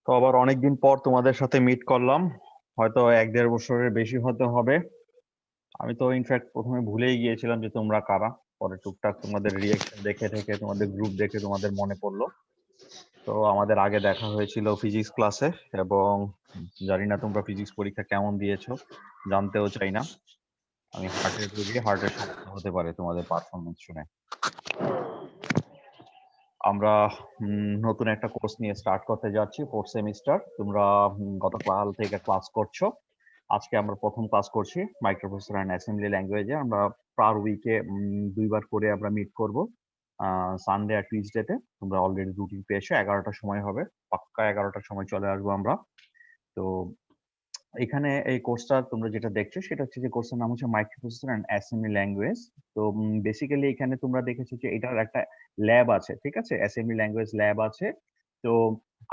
তো আবার অনেকদিন পর তোমাদের সাথে মিট করলাম। হয়তো 1-1.5 বছরের বেশি হতে হবে। আমি তো ইনফ্যাক্ট প্রথমে ভুলেই গিয়েছিলাম যে তোমরা কারা। পরে টুকটাক তোমাদের রিয়েকশন দেখে থেকে তোমাদের গ্রুপ দেখে তোমাদের মনে পড়লো। তো আমাদের আগে দেখা হয়েছিল ফিজিক্স ক্লাসে, এবং জানি না তোমরা ফিজিক্স পরীক্ষা কেমন দিয়েছো, জানতেও চাই না। আমি হার্টের রোগী, হার্টের সমস্যা হতে পারে তোমাদের পারফরমেন্স শুনে। আমরা নতুন একটা কোর্স নিয়ে স্টার্ট করতে যাচ্ছি, 4th সেমিস্টার। তোমরা গতকাল থেকে ক্লাস করছো। আজকে আমরা প্রথম ক্লাস করছি মাইক্রোপ্রসেসর অ্যান্ড অ্যাসেম্বলি ল্যাঙ্গুয়েজে। আমরা পার উইকে 2বার করে আমরা মিট করব, সানডে আর টিউসডেতে। তোমরা অলরেডি রুটিন পেয়েছো, 11টার সময় হবে, পাক্কা 11টার সময় চলে আসবো আমরা। তো এখানে এই কোর্সটা তোমরা যেটা দেখছো সেটা হচ্ছে যে কোর্সের নাম হচ্ছে মাইক্রোপ্রসেসর অ্যান্ড অ্যাসেম্বলি ল্যাঙ্গুয়েজ। তো বেসিক্যালি এখানে তোমরা দেখেছো যে এটার একটা ল্যাব আছে, ঠিক আছে, অ্যাসেম্বলি ল্যাঙ্গুয়েজ ল্যাব আছে। তো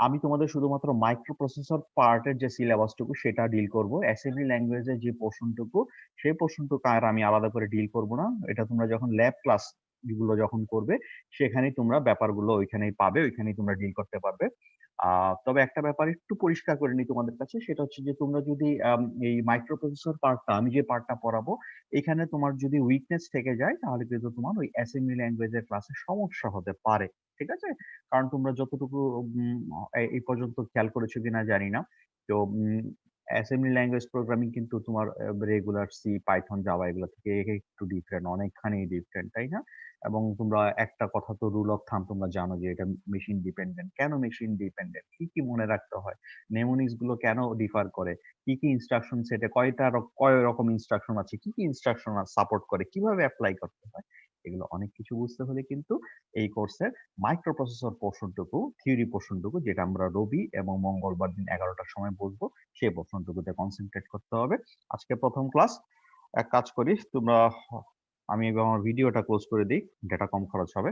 আমি তোমাদের শুধুমাত্র মাইক্রোপ্রসেসর পার্টের যে সিলেবাসটুকু সেটা ডিল করব। অ্যাসেম্বলি ল্যাঙ্গুয়েজের যে পোর্শনটুকু, সেই পোর্শনটুকু আর আমি আলাদা করে ডিল করব না। এটা তোমরা যখন ল্যাব ক্লাস গুলো যখন করবে সেখানেই তোমরা ব্যাপারগুলো ওইখানেই পাবে, ওইখানেই তোমরা ডিল করতে পারবে। তবে একটা ব্যাপার একটু পরিষ্কার করে নিই তোমাদের কাছে, সেটা হচ্ছে যে তোমরা যদি এই মাইক্রোপ্রসেসর পার্টটা, আমি যে পার্টটা পড়াবো, এখানে তোমার যদি উইকনেস থেকে যায় তাহলে কিন্তু তোমার ওই অ্যাসেম্বলি ল্যাঙ্গুয়েজের ক্লাসে সমস্যা হতে পারে, ঠিক আছে? কারণ তোমরা যতটুকু এই পর্যন্ত খেয়াল করেছো কিনা জানি না। তো অ্যাসেম্বলি ল্যাঙ্গুয়েজ প্রোগ্রামিং কিন্তু তোমার রেগুলার সি, পাইথন, জাভা এগুলো থেকে একটু ডিফারেন্ট, অনেকখানি ডিফারেন্ট, তাই না? এবং তোমরা একটা কথা তো রুল অফ থাম তোমরা জানো যে এটা মেশিন ডিপেন্ডেন্ট। কেন মেশিন ডিপেন্ডেন্ট, কি কি মনে রাখতে হয়, নেমোনিক্স গুলো কেন ডিফার করে, কি কি ইনস্ট্রাকশন সেটে কয় রকম ইনস্ট্রাকশন আছে, কি কি ইনস্ট্রাকশন সাপোর্ট করে, কিভাবে অ্যাপ্লাই করতে হয়, এগুলো অনেক কিছু বুঝতে হলে কিন্তু এই কোর্সের মাইক্রোপ্রসেসর পোর্শনটুকু, থিওরি পোর্শনটুকু, যেটা আমরা রবি এবং মঙ্গলবার দিন 11টার সময় বলবো, সেই পোর্শনটুকুতে কনসেন্ট্রেট করতে হবে। আজকে প্রথম ক্লাস। এক কাজ করি, তোমরা, আমি এবার আমার ভিডিওটা ক্লোজ করে দিই, ডেটা কম খরচ হবে।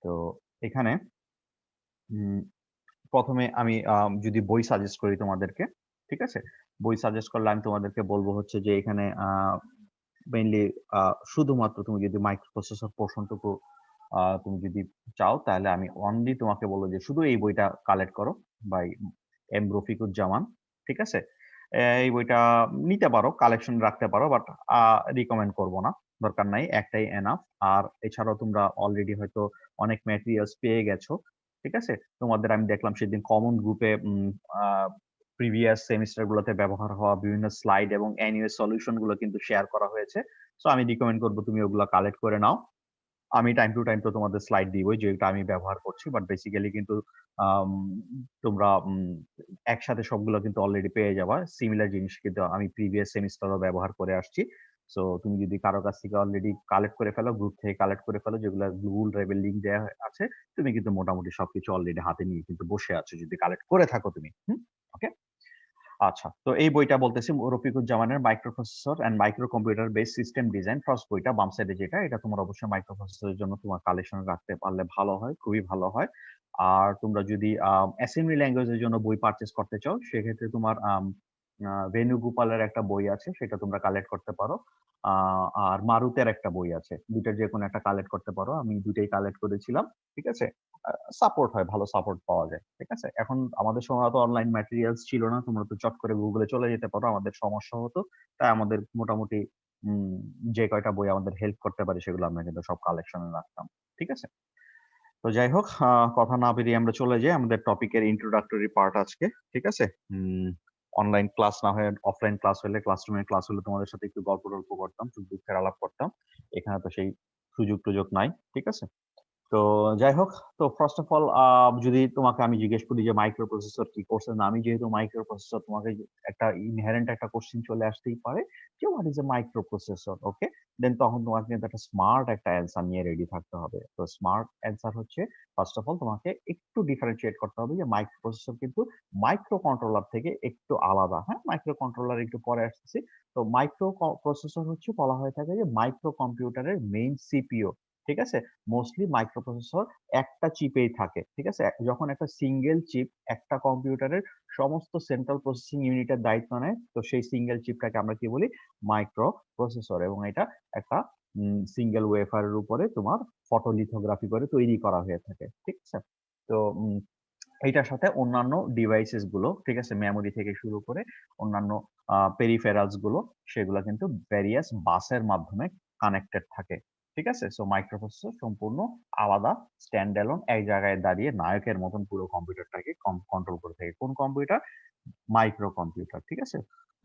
তো এখানে প্রথমে আমি যদি বই সাজেস্ট করি তোমাদেরকে, ঠিক আছে, বই সাজেস্ট করলে আমি তোমাদেরকে বলবো হচ্ছে যে এখানে মেইনলি শুধুমাত্র তুমি যদি মাইক্রোপ্রসেসর পোর্শনটুকু তুমি যদি চাও, তাহলে আমি অনলি তোমাকে বলবো যে শুধু এই বইটা কালেক্ট করো, বাই এম রফিকুজ্জামান, ঠিক আছে? এই বইটা নিতে পারো, কালেকশন রাখতে পারো, বাট রিকমেন্ড করব না, দরকার নাই, একটাই এনাফ। আর এছাড়াও তোমরা অলরেডি হয়তো অনেক ম্যাটেরিয়ালস পেয়ে গেছো, ঠিক আছে? তোমাদের আমি দেখলাম সেদিন কমন গ্রুপে প্রিভিয়াস সেমিস্টার গুলোতে ব্যবহার হওয়া বিভিন্ন স্লাইড এবং অ্যানুয়াল সলিউশন গুলো কিন্তু শেয়ার করা হয়েছে। সো আমি রিকমেন্ড করবো তুমি ওগুলো কালেক্ট করে নাও। আমি টাইম টু টাইম তো তোমাদের স্লাইড দিবই, যেটা আমি ব্যবহার করছি, বাট বেসিক্যালি কিন্তু আম, তোমরা একসাথে সবগুলো কিন্তু অলরেডি পেয়ে যাবা। সিমিলার জিনিস কিন্তু আমি প্রিভিয়াস সেমিস্টারও ব্যবহার করে আসছি। সো তুমি যদি কারো কাছ থেকে অলরেডি কালেক্ট করে ফেলো, গ্রুপ থেকে কালেক্ট করে ফেলো, যেগুলো গুগল ড্রাইভের লিঙ্ক দেওয়া আছে, তুমি কিন্তু মোটামুটি সবকিছু অলরেডি হাতে নিয়ে কিন্তু বসে আছো, যদি কালেক্ট করে থাকো তুমি। ওকে, আচ্ছা। তো এই বইটা বলতেছি রফিকুজ্জামানের microprocessor and micro computer base system design, first বইটা বাম সাইডে যেটা, এটা তোমার অবশ্যই মাইক্রোপ্রসেসরের জন্য তোমার কালেকশন রাখতে পারলে ভালো হয়, খুবই ভালো হয়। আর তোমরা যদি অ্যাসেম্বলি ল্যাঙ্গুয়েজের জন্য বই পারচেজ করতে চাও, সেক্ষেত্রে তোমার ভেনুগোপালের একটা বই আছে, সেটা তোমরা কালেক্ট করতে পারো। আর মারুতের একটা বই আছে, দুইটার যে কোনো একটা কালেক্ট করতে পারো। আমি দুইটাই কালেক্ট করেছিলাম, ঠিক আছে? সাপোর্ট হয়, ভালো সাপোর্ট পাওয়া যায়, ঠিক আছে? এখন আমাদের সময় তো অনলাইন ম্যাটেরিয়ালস ছিল না, তোমরা তো চট করে গুগলে চলে যেতে পারো, আমাদের সমস্যা হতো। তাই আমাদের মোটামুটি উম, যে কয়টা বই আমাদের হেল্প করতে পারে সেগুলো আমরা কিন্তু সব কালেকশনে রাখতাম, ঠিক আছে? তো যাই হোক, কথা না বেরিয়ে আমরা চলে যাই আমাদের টপিকের ইন্ট্রোডাক্টরি পার্ট আজকে, ঠিক আছে? অনলাইন ক্লাস না হয়ে অফলাইন ক্লাস হলে, ক্লাসরুমের ক্লাস হলে তোমাদের সাথে একটু গল্প টল্প করতাম, সুখ দুঃখের আলাপ করতাম। এখানে তো সেই সুযোগ টুযোগ নাই, ঠিক আছে? তো যাই হোক, তো ফার্স্ট অফ অল যদি তোমাকে আমি জিজ্ঞেস করি যে মাইক্রোপ্রসেসর কি, কোর্সের নামই যেহেতু মাইক্রোপ্রসেসর, তোমাকে একটা ইনহেরেন্ট একটা কোশ্চেন চলে আসতেই পারে যে হোয়াট ইজ এ মাইক্রোপ্রসেসর। ওকে, দেন তখন তোমাকে কিন্তু একটা স্মার্ট একটা অ্যান্সার নিয়ে রেডি থাকতে হবে। তো স্মার্ট অ্যান্সার হচ্ছে, ফার্স্ট অফ অল তোমাকে একটু ডিফারেন্সিয়েট করতে হবে যে মাইক্রোপ্রসেসর কিন্তু মাইক্রো কন্ট্রোলার থেকে একটু আলাদা। হ্যাঁ, মাইক্রো কন্ট্রোলার একটু পরে আসতেছি। তো মাইক্রো প্রসেসর হচ্ছে বলা হয়ে থাকে যে মাইক্রো কম্পিউটারের মেইন সিপিইউ, ঠিক আছে? মোস্টলি মাইক্রোপ্রসেসর একটা চিপেই থাকে, ঠিক আছে? যখন একটা সিঙ্গেল চিপ একটা কম্পিউটারের সমস্ত সেন্ট্রাল প্রসেসিং ইউনিটের দায়িত্ব নেয়, তো সেই সিঙ্গেল চিপটাকে আমরা কি বলি, মাইক্রো প্রসেসর। এবং এটা একটা সিঙ্গেল ওয়েফারের উপরে তোমার ফটোলিথোগ্রাফি করে তৈরি করা হয়ে থাকে, ঠিক আছে? তো এইটার সাথে অন্যান্য ডিভাইসেস গুলো, ঠিক আছে, মেমোরি থেকে শুরু করে অন্যান্য পেরিফেরালস গুলো, সেগুলো কিন্তু ভ্যারিয়াস বাসের মাধ্যমে কানেক্টেড থাকে। ঠিক আছে, সো মাইক্রোপ্রসেসর সম্পূর্ণ আলাদা, স্ট্যান্ড অ্যালোন, এক জায়গায় দাঁড়িয়ে নায়কের মতন পুরো কম্পিউটারটাকে কন্ট্রোল করে থাকে। কোন কম্পিউটার? Micro computer. ঠিক আছে,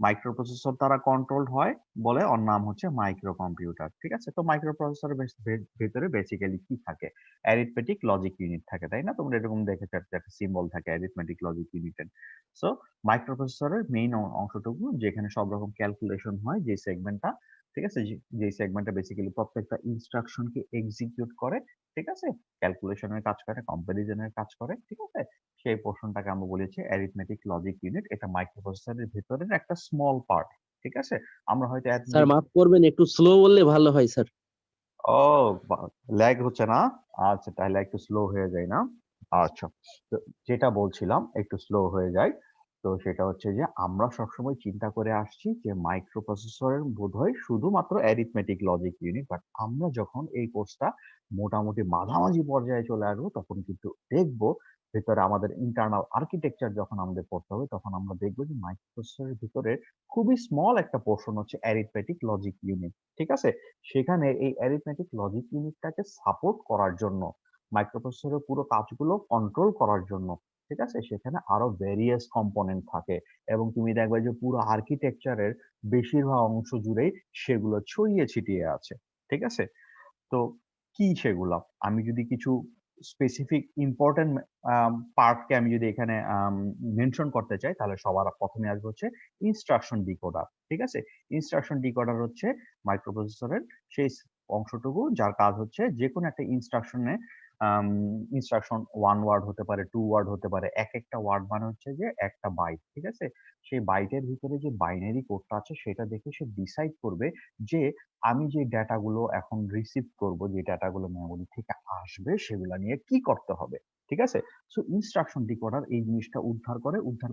মাইক্রোপ্রসেসর দ্বারা কন্ট্রোলড হয় বলে ওর নাম হচ্ছে মাইক্রো কম্পিউটার। ঠিক আছে, তো মাইক্রোপ্রসেসরের ভেতরে বেসিক্যালি কি থাকে? অ্যারিথমেটিক লজিক ইউনিট থাকে, তাই না? তোমরা এরকম দেখেছো, একটা সিম্বল থাকে অ্যারিথমেটিক লজিক ইউনিটের। সো মাইক্রোপ্রসেসরের মেইন অংশটুকু যেখানে সব রকম ক্যালকুলেশন হয়, যে সেগমেন্টটা, ঠিক আছে, যে সেগমেন্টটা বেসিক্যালি প্রত্যেকটা ইনস্ট্রাকশনকে এক্সিকিউট করে, ঠিক আছে, ক্যালকুলেশনের কাজ করে, কম্পারিজনের কাজ করে, ঠিক আছে, সেই পোর্শনটাকে আমরা বলেছি অ্যারিথমেটিক লজিক ইউনিট। এটা মাইক্রোপ্রসেসরের ভেতরের একটা স্মল পার্ট। ঠিক আছে, আমরা হয়তো স্যার মাফ করবেন, একটু স্লো বললে ভালো হয় স্যার। ও, ল্যাগ হচ্ছে না? আচ্ছা, তাহলে একটু স্লো হয়ে যায় না? আচ্ছা, তো যেটা বলছিলাম একটু স্লো হয়ে যায়, তো সেটা হচ্ছে যে আমরা সবসময় চিন্তা করে আসছি যে মাইক্রোপ্রসেসরের বোধহয় শুধুমাত্র অ্যারিথমেটিক লজিক ইউনিট, বাট আমরা যখন এই কোর্সটা মোটামুটি মাঝামাঝি পর্যায়ে চলে আসবো তখন কিন্তু দেখবো ভেতরে আমাদের ইন্টারনাল আর্কিটেকচার যখন আমাদের পড়তে হবে তখন আমরা দেখবো যে মাইক্রোপ্রসেসরের ভিতরে খুবই স্মল একটা পোর্শন হচ্ছে অ্যারিথমেটিক লজিক ইউনিট। ঠিক আছে, সেখানে এই অ্যারিথমেটিক লজিক ইউনিটটাকে সাপোর্ট করার জন্য, মাইক্রোপ্রসেসরের পুরো কাজগুলো কন্ট্রোল করার জন্য, ঠিক আছে, সেখানে আরো ভেরিয়াস কম্পোনেন্ট থাকে এবং তুমি দেখবে যে পুরো আর্কিটেকচারের বেশিরভাগ অংশ জুড়েই সেগুলো ছড়িয়ে ছিটিয়ে আছে। ঠিক আছে, তো কি সেগুলা? আমি যদি কিছু স্পেসিফিক ইম্পর্টেন্ট পার্টকে আমি যদি এখানে মেনশন করতে চাই, তাহলে সবার প্রথমে আসবে হচ্ছে ইনস্ট্রাকশন ডিকোডার। ঠিক আছে, ইনস্ট্রাকশন ডিকোডার হচ্ছে মাইক্রোপ্রসেসরের সেই অংশটুকু যার কাজ হচ্ছে যে কোনো একটা ইনস্ট্রাকশনে, ইনস্ট্রাকশন ওয়ান ওয়ার্ড হতে পারে, টু ওয়ার্ড হতে পারে, এক একটা ওয়ার্ড মানে হচ্ছে যে একটা বাইট। ঠিক আছে, সেই বাইটের ভিতরে যে বাইনারি কোডটা আছে সেটা দেখে সে ডিসাইড করবে যে আমি যে ডেটাগুলো এখন রিসিভ করব, যে ডেটাগুলো মেমোরি থেকে আসবে, সেগুলো নিয়ে কি করতে হবে। ঠিক আছে, সো ইনস্ট্রাকশন ডিকোডার এই জিনিসটা উদ্ধার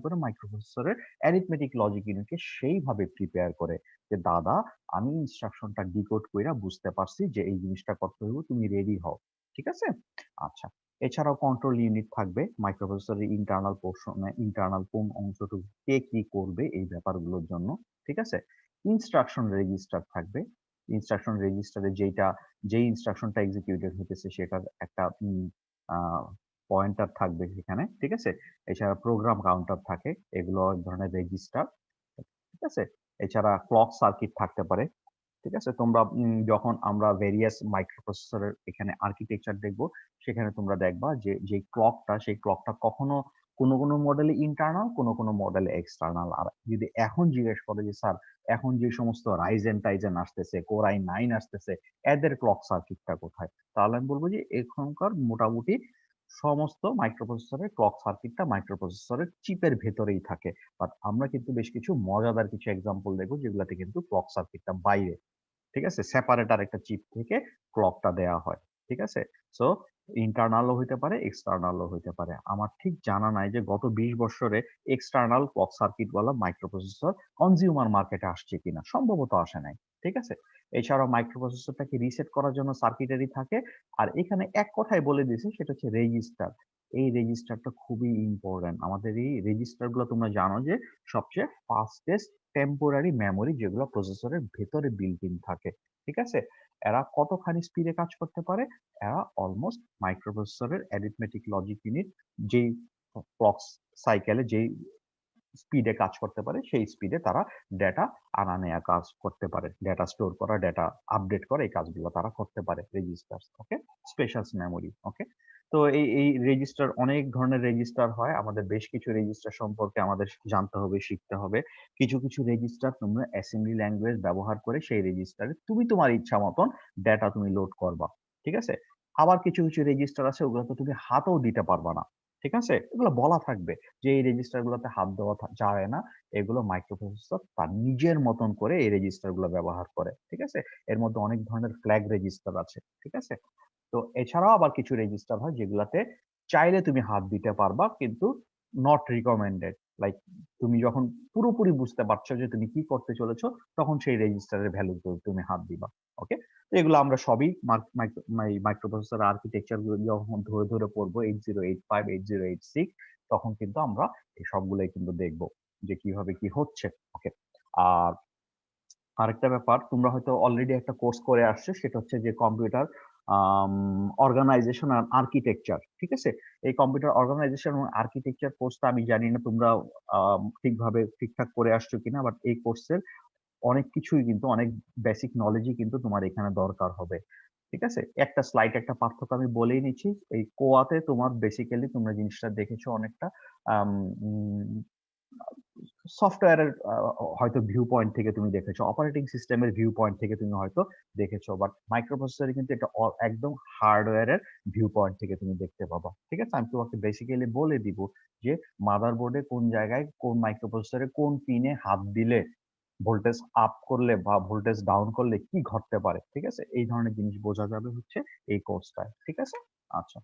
করে মাইক্রোপ্রসেসরের অ্যারিথমেটিক লজিক ইউনিটকে সেইভাবে প্রিপেয়ার করে যে দাদা, আমি ইনস্ট্রাকশনটা ডিকোড কইরা বুঝতে পারছি যে এই জিনিসটা করতে হবে, তুমি রেডি হও। ঠিক আছে, আচ্ছা, এছাড়াও কন্ট্রোল ইউনিট থাকবে মাইক্রোপ্রসেসরের ইন্টারনাল পোর্শনে, ইন্টারনাল কোন অংশটুকু কে কি করবে এই ব্যাপারগুলোর জন্য। ঠিক আছে, ইনস্ট্রাকশন রেজিস্টার থাকবে, ইনস্ট্রাকশন রেজিস্টারে যেই ইনস্ট্রাকশনটা এক্সিকিউটেড হতেছে সেটার একটা পয়েন্টার থাকবে সেখানে। ঠিক আছে, এছাড়া প্রোগ্রাম কাউন্টার থাকে, এগুলো এক ধরনের রেজিস্টার। ঠিক আছে, এছাড়া ক্লক সার্কিট থাকতে পারে। ঠিক আছে, তোমরা যখন আমরা ভেরিয়াস মাইক্রোপ্রসেসরের এখানে আর্কিটেকচার দেখব, সেখানে তোমরা দেখবা যে সেই ক্লকটা কখনো কোনো কোনো মডেলে ইন্টারনাল, কোনো কোনো মডেলে এক্সটার্নাল। আর যদি এখন জিজ্ঞেস করে যে স্যার, এখন যে সমস্ত রাইজেন টাইজেন আসতেছে, কোর i9 আসতেছে, এদের ক্লক সার্কিটটা কোথায়? তাহলে আমি বলবো যে এখনকার মোটামুটি সমস্ত মাইক্রোপ্রসেসরের ক্লক সার্কিটটা মাইক্রোপ্রসেসরের চিপের ভেতরেই থাকে। বাট আমরা কিন্তু বেশ কিছু মজাদার কিছু এক্সাম্পল দেখবো যেগুলাতে কিন্তু ক্লক সার্কিটটা বাইরে, ঠিক আছে, সেপারেটার একটা চিপ থেকে ক্লকটা দেয়া হয়। ঠিক আছে, সো ইন্টারনালও হইতে পারে, এক্সটার্নালও হইতে পারে। আমার ঠিক জানা নাই যে গত 20 বছরে এক্সটার্নাল ক্লক সার্কিট ওয়ালা মাইক্রোপ্রসেসর কনজিউমার মার্কেটে আসছে কিনা, সম্ভবত আসে নাই। ঠিক আছে, এছাড়াও মাইক্রোপ্রসেসরটাকে রিসেট করার জন্য সার্কিটারি থাকে। আর এখানে এক কথায় বলে দিয়েছে, সেটা হচ্ছে রেজিস্টার। এই রেজিস্টারটা খুবই ইম্পর্টেন্ট। আমাদের এই রেজিস্টার গুলো তোমরা জানো যে সবচেয়ে ফাস্টেস্ট টেম্পোরারি মেমোরি যেগুলো প্রসেসরের ভেতরে বিল্ট ইন থাকে। ঠিক আছে, এরা কতখানি স্পিডে কাজ করতে পারে? এরা অলমোস্ট মাইক্রোপ্রসেসরের অ্যারিথমেটিক লজিক ইউনিট যেই ক্লক সাইকেলে যেই স্পিডে কাজ করতে পারে, সেই স্পিডে তারা ডেটা আনা নেয়া কাজ করতে পারে, ডেটা স্টোর করা, ডেটা আপডেট করা, এই কাজগুলো তারা করতে পারে রেজিস্টার। ওকে, স্পেশাল মেমোরি। ওকে, তো এই রেজিস্টার, অনেক ধরনের রেজিস্টার হয়, আমাদের বেশ কিছু রেজিস্টার সম্পর্কে আমাদের জানতে হবে, শিখতে হবে। কিছু কিছু রেজিস্টার তোমরা অ্যাসেম্বলি ল্যাঙ্গুয়েজ ব্যবহার করে সেই রেজিস্টারে তুমি তোমার ইচ্ছা মতন ডেটা তুমি লোড করবা। ঠিক আছে, আবার কিছু কিছু রেজিস্টার আছে ওগুলো তো তুমি হাতও দিতে পারবা না। ঠিক আছে, এগুলো বলা থাকবে যে এই রেজিস্টার গুলোতে হাত দেওয়া যায় না, এগুলো মাইক্রোপ্রসেসর তার নিজের মতন করে এই রেজিস্টার গুলো ব্যবহার করে। ঠিক আছে, এর মধ্যে অনেক ধরনের ফ্ল্যাগ রেজিস্টার আছে। ঠিক আছে, তো এছাড়াও আবার কিছু রেজিস্টার হয় যেগুলাতে চাইলে তুমি হাত দিতে পারবা, কিন্তু নট রিকমেন্ডেড। লাইক তুমি যখন পুরোপুরি বুঝতে পারছো যে তুমি কি করতে চলেছো, তখন সেই রেজিস্টারের ভ্যালু তুমি হাত দিবা। ওকে, তো এগুলো আমরা সবই মাইক্রোপ্রসেসর আর্কিটেকচার গুলো যখন ধরে ধরে পড়বো, 8085, 8086, তখন কিন্তু আমরা এই সবগুলোই কিন্তু দেখব যে কিভাবে কি হচ্ছে। ওকে। আর আরেকটা ব্যাপার, তোমরা হয়তো অলরেডি একটা কোর্স করে আসছো, সেটা হচ্ছে যে কম্পিউটার অর্গানাইজেশন আর আর্কিটেকচার। ঠিক আছে? এই কম্পিউটার অর্গানাইজেশন এবং আর্কিটেকচার কোর্সটা আমি জানি না তোমরা ঠিকভাবে ঠিকঠাক করে আসছো কিনা, বাট এই কোর্সের অনেক কিছুই কিন্তু অনেক বেসিক নলেজই কিন্তু তোমার এখানে দরকার হবে। ঠিক আছে? একটা স্লাইড একটা পার্থক্য আমি বলেই নিচ্ছি। এই কোয়াতে তোমার বেসিক্যালি তোমরা জিনিসটা দেখেছো অনেকটা আম উম সফটওয়্যারের হয়তো ভিউ পয়েন্ট থেকে তুমি দেখেছো, অপারেটিং সিস্টেমের ভিউ পয়েন্ট থেকে তুমি হয়তো দেখেছো, বাট মাইক্রোপ্রসেসরে কিন্তু এটা একদম হার্ডওয়্যারের ভিউ পয়েন্ট থেকে তুমি দেখতে পাবা। ঠিক আছে? আমি তোমাকে বেসিক্যালি বলে দিব যে মাদারবোর্ডে কোন জায়গায় কোন মাইক্রোপ্রসেসরে কোন পিনে হাত দিলে ভোল্টেজ আপ করলে বা ভোল্টেজ ডাউন করলে কি ঘটতে পারে। ঠিক আছে? এই ধরনের জিনিস বোঝা যাবে হচ্ছে এই কোর্সটায়। ঠিক আছে? আচ্ছা।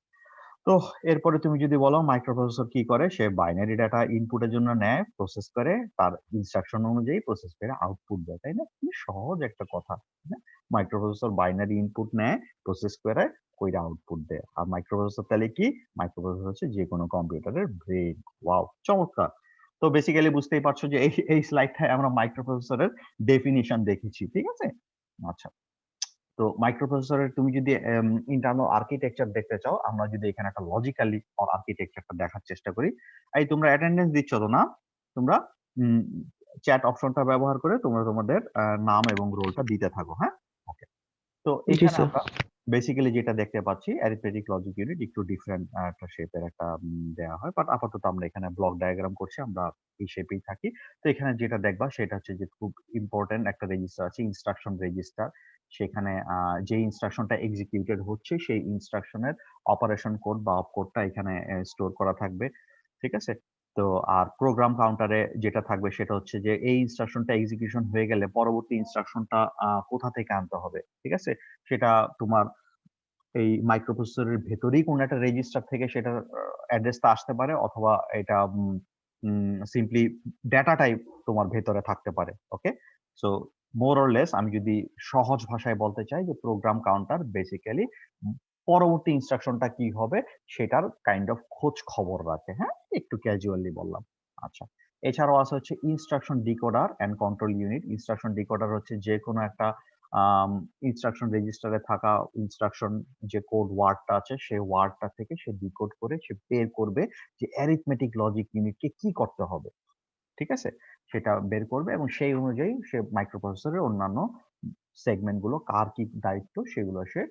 তো এরপরে তুমি যদি বলো মাইক্রোপ্রসেসর কি করে, সে বাইনারি ডাটা ইনপুটের জন্য নেয়, প্রসেস করে, তার ইনস্ট্রাকশন অনুযায়ী প্রসেস করে আউটপুট দেয়। তাই না? কি সহজ একটা কথা। মাইক্রোপ্রসেসর বাইনারি ইনপুট নেয়, প্রসেস করে কইরা আউটপুট দেয়। আর মাইক্রোপ্রসেসর তাহলে কি? মাইক্রোপ্রসেসর হচ্ছে যে কোনো কম্পিউটারের ব্রেন। ওয়াও, চমৎকার। তো বেসিক্যালি বুঝতেই পারছো যে এই স্লাইডটায় আমরা মাইক্রোপ্রসেসরের ডেফিনিশন দেখেছি। ঠিক আছে? আচ্ছা। তো মাইক্রোপ্রসেসরের তুমি যদি ইন্টারনাল আর্কিটেকচার দেখতে চাও, আমরা যদি এখানে একটা লজিক্যালি আর্কিটেকচারটা দেখার চেষ্টা করি। এই তোমরা অ্যাটেন্ডেন্স দিচ্ছ তো না? তোমরা চ্যাট অপশনটা ব্যবহার করে তোমরা তোমাদের নাম এবং রোলটা দিতে থাকো। হ্যাঁ? ওকে। তো জি এখানে স্যার। আমরা বেসিক্যালি যেটা দেখতে পাচ্ছি, অ্যারিথমেটিক লজিক ইউনিট একটু ডিফারেন্ট একটা শেপের একটা দেয়া হয়, বাট আপাতত আমরা এখানে ব্লক ডায়াগ্রাম করছি, আমরা এই শেপেই থাকি। তো এখানে যেটা দেখবা সেটা হচ্ছে যে খুব ইম্পর্টেন্ট একটা রেজিস্টার আছে, ইনস্ট্রাকশন রেজিস্টার। সেখানে যে ইনস্ট্রাকশনটা এক্সিকিউটেড হচ্ছে সেই ইনস্ট্রাকশনের অপারেশন কোড বা অপ কোডটা এখানে স্টোর করা থাকবে। ঠিক আছে? তো আর প্রোগ্রাম কাউন্টারে যেটা থাকবে সেটা হচ্ছে যে এই ইনস্ট্রাকশনটা এক্সিকিউশন হয়ে গেলে পরবর্তী ইনস্ট্রাকশনটা কোথা থেকে আনতে হবে। ঠিক আছে? সেটা তোমার এই মাইক্রোপ্রসেসরের ভেতরেই কোনো একটা রেজিস্টার থেকে সেটার অ্যাড্রেসটা আসতে পারে, অথবা এটা সিম্পলি ডেটাটাই তোমার ভেতরে থাকতে পারে। ওকে? সো মোর অর লেস আমি যদি সহজ ভাষায় বলতে চাই যে প্রোগ্রাম কাউন্টার বেসিক্যালি পরবর্তী ইনস্ট্রাকশনটা কি হবে সেটার কাইন্ড অফ খোঁজ খবর রাখে। হ্যাঁ? একটু ক্যাজুয়ালি বললাম। আচ্ছা। এছাড়াও আছে হচ্ছে instruction decoder and control unit. Instruction decoder হচ্ছে যে কোনো একটা ইনস্ট্রাকশন রেজিস্টারে থাকা ইনস্ট্রাকশন যে কোড ওয়ার্ডটা আছে সেই ওয়ার্ডটা থেকে সে ডিকোড করে সে বের করবে যে অ্যারিথমেটিক লজিক ইউনিটকে কি করতে হবে। ঠিক আছে? সেটা বের করবে এবং সেই অনুযায়ী সে মাইক্রোপ্রসেসরের অন্যান্য সেগমেন্ট গুলো কার কি দায়িত্ব সেগুলো সে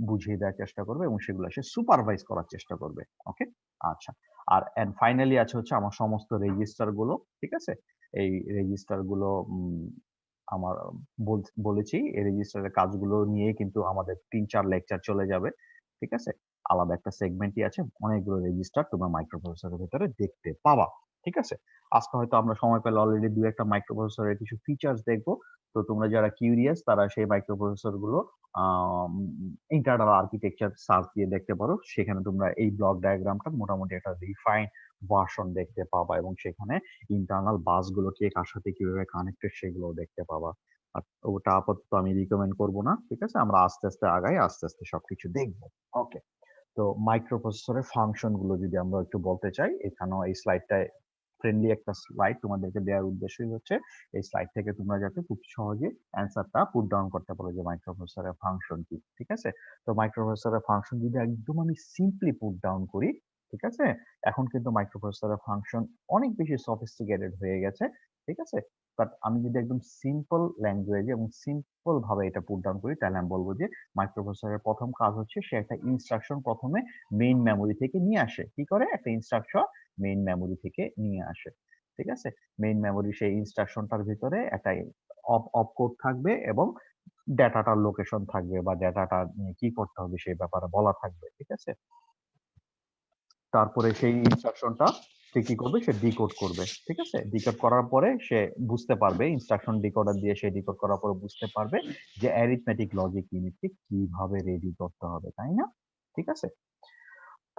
বুঝিয়ে দেওয়ার চেষ্টা করবে এবং সেগুলো সে সুপারভাইজ করার চেষ্টা করবে। ওকে? আচ্ছা। আর এন্ড ফাইনালি আছে হচ্ছে আমার সমস্ত রেজিস্টার গুলো। ঠিক আছে? এই রেজিস্টার গুলো আমার বলেছি এই রেজিস্টারের কাজগুলো নিয়ে কিন্তু আমাদের ৩-৪ লেকচার চলে যাবে। ঠিক আছে? আলাদা একটা সেগমেন্টই আছে। অনেকগুলো রেজিস্টার তোমরা মাইক্রোপ্রসেসরের ভেতরে দেখতে পাবা। ঠিক আছে? আজকে হয়তো আমরা সময় পেলে অলরেডি ২-১ টা মাইক্রোপ্রসেসরের কিছু ফিচারস দেখব। তো তোমরা যারা কিউরিয়াস তারা সেই মাইক্রোপ্রসেসর গুলো আম ইন্টারনাল আর্কিটেকচার সার্চ দিয়ে দেখতে পারো। সেখানে তোমরা এই ব্লক ডায়াগ্রামটা মোটামুটি একটা রিফাইন ভার্সন দেখতে পাবা এবং সেখানে ইন্টারনাল বাস গুলো কে কার সাথে কিভাবে কানেক্টেড সেগুলোও দেখতে পাবা। আর ওটা আপাতত আমি রিকমেন্ড করব না। ঠিক আছে? আমরা আস্তে, আস্তে আগাই, আস্তে, আস্তে সবকিছু দেখব। ওকে। তো মাইক্রোপ্রসেসরের ফাংশন গুলো যদি আমরা একটু বলতে চাই, এখানেও এই স্লাইডটায় ফ্রেন্ডলি একটা স্লাইড তোমাদেরকে দেওয়ার উদ্দেশ্যই হচ্ছে এই স্লাইড থেকে তোমরা যাতে খুব সহজে অ্যান্সারটা পুট ডাউন করতে পারো যে মাইক্রোপ্রসেসরের ফাংশন কি। ঠিক আছে? তো মাইক্রোপ্রসেসরের ফাংশন যদি একদম আমি সিম্পলি পুট ডাউন করি, ঠিক আছে? এখন কিন্তু মাইক্রোপ্রসেসরের ফাংশন অনেক বেশি সফিস্টিকেটেড হয়ে গেছে। ঠিক আছে? বাট আমি যদি একদম সিম্পল ল্যাঙ্গুয়েজে এবং সিম্পল ভাবে এটা পুট ডাউন করি তাহলে আমি বলব যে মাইক্রোপ্রসেসরের প্রথম কাজ হচ্ছে সে একটা ইনস্ট্রাকশন প্রথমে মেইন মেমোরি থেকে নিয়ে আসে। কি করে? একটা ইনস্ট্রাকশন মেইন মেমোরি থেকে নিয়ে আসে। ঠিক আছে? মেইন মেমোরি সেই ইনস্ট্রাকশনটার ভিতরে একটা অপকোড থাকবে এবং ডেটাটার লোকেশন থাকবে বা ডেটাটা নিয়ে কি করতে হবে সেই ব্যাপারে বলা থাকবে। ঠিক আছে? তারপরে সেই ইনস্ট্রাকশনটা সে কি করবে? সে ডিকোড করবে। ঠিক আছে? ডিকোড করার পরে সে বুঝতে পারবে, ইনস্ট্রাকশন ডিকোডার দিয়ে সে ডিকোড করার পরে বুঝতে পারবে যে অ্যারিথমেটিক লজিক ইউনিটকে কিভাবে রেডি করতে হবে। তাই না? ঠিক আছে?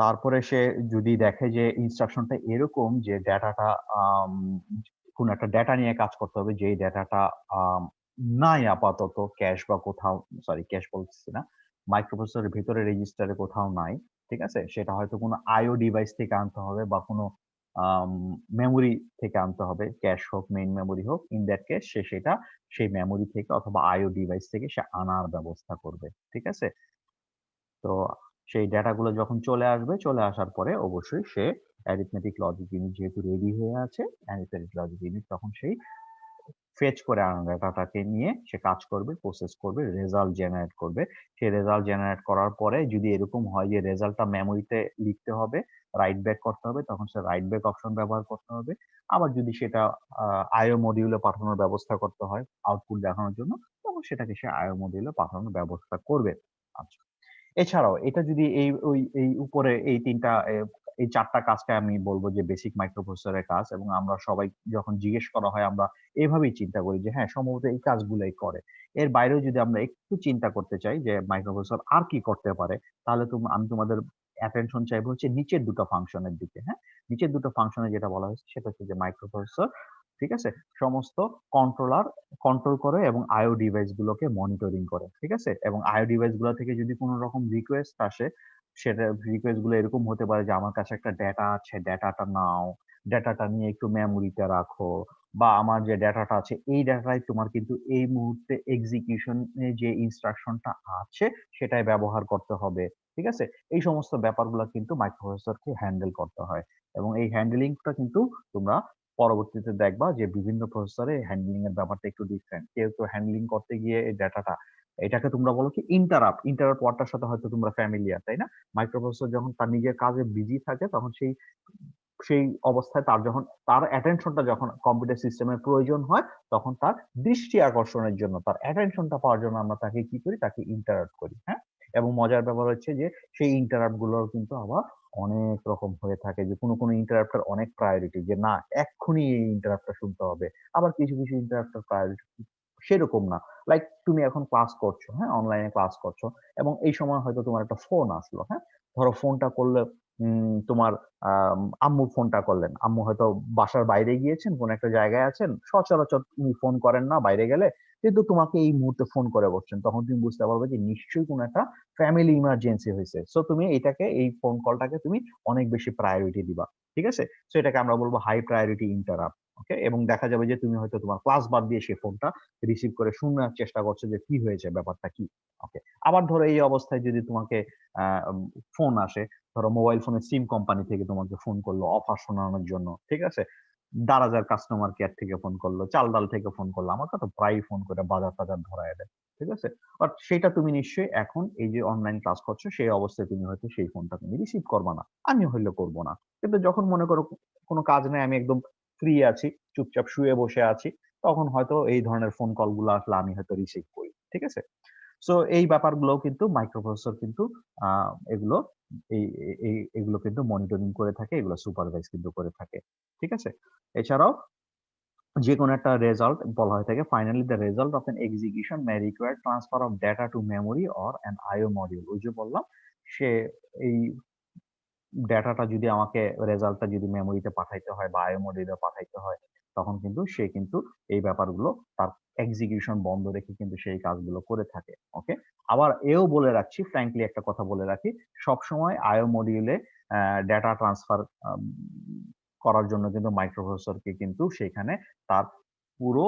তারপরে সে যদি দেখে যে ইনস্ট্রাকশনটা এরকম যে ডেটাটা আম কোন একটা ডেটা নিয়ে কাজ করতে হবে, যেই ডেটাটা আম নাই আপাতত ক্যাশ বা কোথাও, সরি ক্যাশ বলতেছি না, মাইক্রোপ্রসেসরের ভেতরে রেজিস্টারে কোথাও নাই। ঠিক আছে? সেটা হয়তো কোনো আইও ডিভাইস থেকে আনতে হবে বা কোনো মেমোরি থেকে আনতে হবে, ক্যাশ হোক, মেইন মেমোরি হোক। ইন দ্যাট কেস সে সেটা সেই মেমোরি থেকে অথবা আইও ডিভাইস থেকে সে আনার ব্যবস্থা করবে। ঠিক আছে? তো সেই ডেটাগুলো যখন চলে আসবে, চলে আসার পরে অবশ্যই সে অ্যারিথমেটিক লজিক ইউনিট যেহেতু রেডি হয়ে আছে, অ্যারিথমেটিক লজিক ইউনিট তখন সেই ফেচ করে আনা ডাটাটাকে নিয়ে সে কাজ করবে, প্রসেস করবে, রেজাল্ট জেনারেট করবে। সেই রেজাল্ট জেনারেট করার পরে যদি এরকম হয় যে রেজাল্টটা মেমোরিতে লিখতে হবে, রাইট ব্যাক করতে হবে, তখন সে রাইট ব্যাক অপশন ব্যবহার করতে হবে। আবার যদি সেটা আইও মডিউলে পাঠানোর ব্যবস্থা করতে হয় আউটপুট দেখানোর জন্য, তখন সেটাকে সে আইও মডিউলে পাঠানোর ব্যবস্থা করবে। আচ্ছা। এছাড়াও এটা যদি এই উপরে এই ৩ টা এই ৪ টা কাজকে আমি বলব যে বেসিক মাইক্রোপ্রসেসরের কাজ, এবং আমরা সবাই যখন জিজ্ঞেস করা হয় আমরা এভাবেই চিন্তা করি যে হ্যাঁ, সম্ভবত এই কাজগুলাই করে। এর বাইরেও যদি আমরা একটু চিন্তা করতে চাই যে মাইক্রোপ্রসেসর আর কি করতে পারে, তাহলে আমি তোমাদের অ্যাটেনশন চাইবো হচ্ছে নিচের ২ টা ফাংশনের দিকে, হ্যাঁ? নিচের ২ টা ফাংশনে যেটা বলা হয়েছে সেটা হচ্ছে যে মাইক্রোপ্রসেসর, ঠিক আছে? সমস্ত কন্ট্রোলার কন্ট্রোল করে এবং আইও ডিভাইস গুলোকে মনিটরিং করে। ঠিক আছে? এবং আইও ডিভাইস গুলো থেকে যদি কোন রকম রিকোয়েস্ট আসে, সেটা রিকোয়েস্ট গুলো এরকম হতে পারে যে আমার কাছে একটা ডেটা আছে, ডেটাটা নাও, ডেটাটা নিয়ে একটু মেমোরিতে রাখো, বা আমার যে ডেটাটা আছে এই ডেটাটাই তোমার কিন্তু এই মুহূর্তে এক্সিকিউশন এ যে ইনস্ট্রাকশনটা আছে সেটাই ব্যবহার করতে হবে। ঠিক আছে? এই সমস্ত ব্যাপারগুলা কিন্তু মাইক্রোপ্রসেসরকে হ্যান্ডেল করতে হয়। এবং এই হ্যান্ডলিংটা কিন্তু তোমরা পরবর্তীতে দেখবা যে বিভিন্ন প্রসেসরে হ্যান্ডলিং এর ব্যাপারটা একটু ডিফারেন্ট। কেউ হ্যান্ডলিং করতে গিয়ে এই ডেটাটা, এটাকে তোমরা বলো কি ইন্টারাপ্ট। ইন্টারাপ্ট ওয়ার্ডটার সাথে হয়তো তোমরা ফ্যামিলিয়ার, তাই না? মাইক্রোপ্রসেসর যখন তার নিজের কাজে বিজি থাকে তখন সেই সেই অবস্থায় তার যখন তার অ্যাটেনশনটা যখন কম্পিউটার সিস্টেমের প্রয়োজন হয়, তখন তার দৃষ্টি আকর্ষণের জন্য, তার অ্যাটেনশনটা পাওয়ার জন্য আমরা তাকে কি করি? তাকে ইন্টারাপ্ট করি, হ্যাঁ? এবং মজার ব্যাপার হচ্ছে যে সেই ইন্টারাপ্ট গুলোর কিন্তু আবার অনেক রকম হয়ে থাকে, যে কোনো ইন্টারাপ্টের অনেক প্রায়োরিটি, যে না এক্ষুনি এই ইন্টারাপ্টটা শুনতে হবে। আবার কিছু ইন্টারাপ্টের প্রায়োরিটি সেরকম না। লাইক তুমি এখন ক্লাস করছো, হ্যাঁ? অনলাইনে ক্লাস করছো এবং এই সময় হয়তো তোমার একটা ফোন আসলো, হ্যাঁ? ধরো ফোনটা করলে তোমার আম্মু ফোনটা করলেন। আম্মু হয়তো বাসার বাইরে গিয়েছেন, কোন একটা জায়গায় আছেন। সচরাচর উনি ফোন করেন না বাইরে গেলে। কিন্তু তোমাকে এই মুহূর্তে ফোন করে বসছেন। তখন তুমি বুঝতে পারবে যে নিশ্চয়ই কোন একটা ফ্যামিলি ইমার্জেন্সি হইছে। সো তুমি এটাকে, এই ফোন কলটাকে তুমি অনেক বেশি প্রায়োরিটি দিবা। ঠিক আছে? সো এটাকে আমরা বলব হাই প্রায়োরিটি ইন্টারাপ্ট। ওকে? এবং দেখা যাবে যে তুমি হয়তো তোমার ক্লাস বাদ দিয়ে সেই ফোনটা রিসিভ করে শোনার চেষ্টা করছো যে কি হয়েছে, ব্যাপারটা কি? ওকে। আবার ধরো এই অবস্থায় যদি তোমাকে আ ফোন আসে, ধরো মোবাইল ফোনের সিম কোম্পানি থেকে তোমাকে ফোন করলো অফার শোনানোর জন্য। ঠিক আছে? দারাজের কাস্টমার কেয়ার থেকে ফোন করলো, চাল-ডাল থেকে ফোন করলো। আমাকে তো প্রায়ই ফোন করে বাজার-টাজার ধরায় দেয়। ঠিক আছে? বাট সেটা তুমি নিশ্চয়ই এখন এই যে অনলাইন ক্লাস করছো সেই অবস্থায় তুমি হয়তো সেই ফোনটা তুমি রিসিভ করবা না। আমি হইলে করব না। কিন্তু যখন মনে করো কোনো কাজ নাই, আমি একদম ফ্রি আছি, চুপচাপ শুয়ে বসে আছি, তখন হয়তো এই ধরনের ফোন কল গুলো আসলে আমি হয়তো রিসিভ করি। ঠিক আছে? সো এই ব্যাপারগুলোও কিন্তু মাইক্রোপ্রসেসর কিন্তু আ এগুলো এগুলো কিন্তু মনিটরিং করে থাকে, এগুলো সুপারভাইজ কিন্তু করে থাকে। ঠিক আছে? এছাড়াও যেকোনো একটা রেজাল্ট বলা হয়ে থাকে, finally the result of an execution may require transfer of data to memory or an IO module. ওই যে বললাম, সে এই ডেটাটা যদি আমাকে, রেজাল্টটা যদি মেমোরিতে পাঠাইতে হয় বা আইও মডিউলে পাঠাইতে হয়, তখন কিন্তু সে কিন্তু এই ব্যাপারগুলো তার এক্সিকিউশন বন্ধ রেখে কিন্তু সেই কাজগুলো করে থাকে। ওকে? আবার এও বলে রাখছি, ফ্র্যাঙ্কলি একটা কথা বলে রাখি, সবসময় আইও মডিউলে ডেটা ট্রান্সফার আম করার জন্য কিন্তু মাইক্রোপ্রসেসরকে কিন্তু সেখানে তার পুরো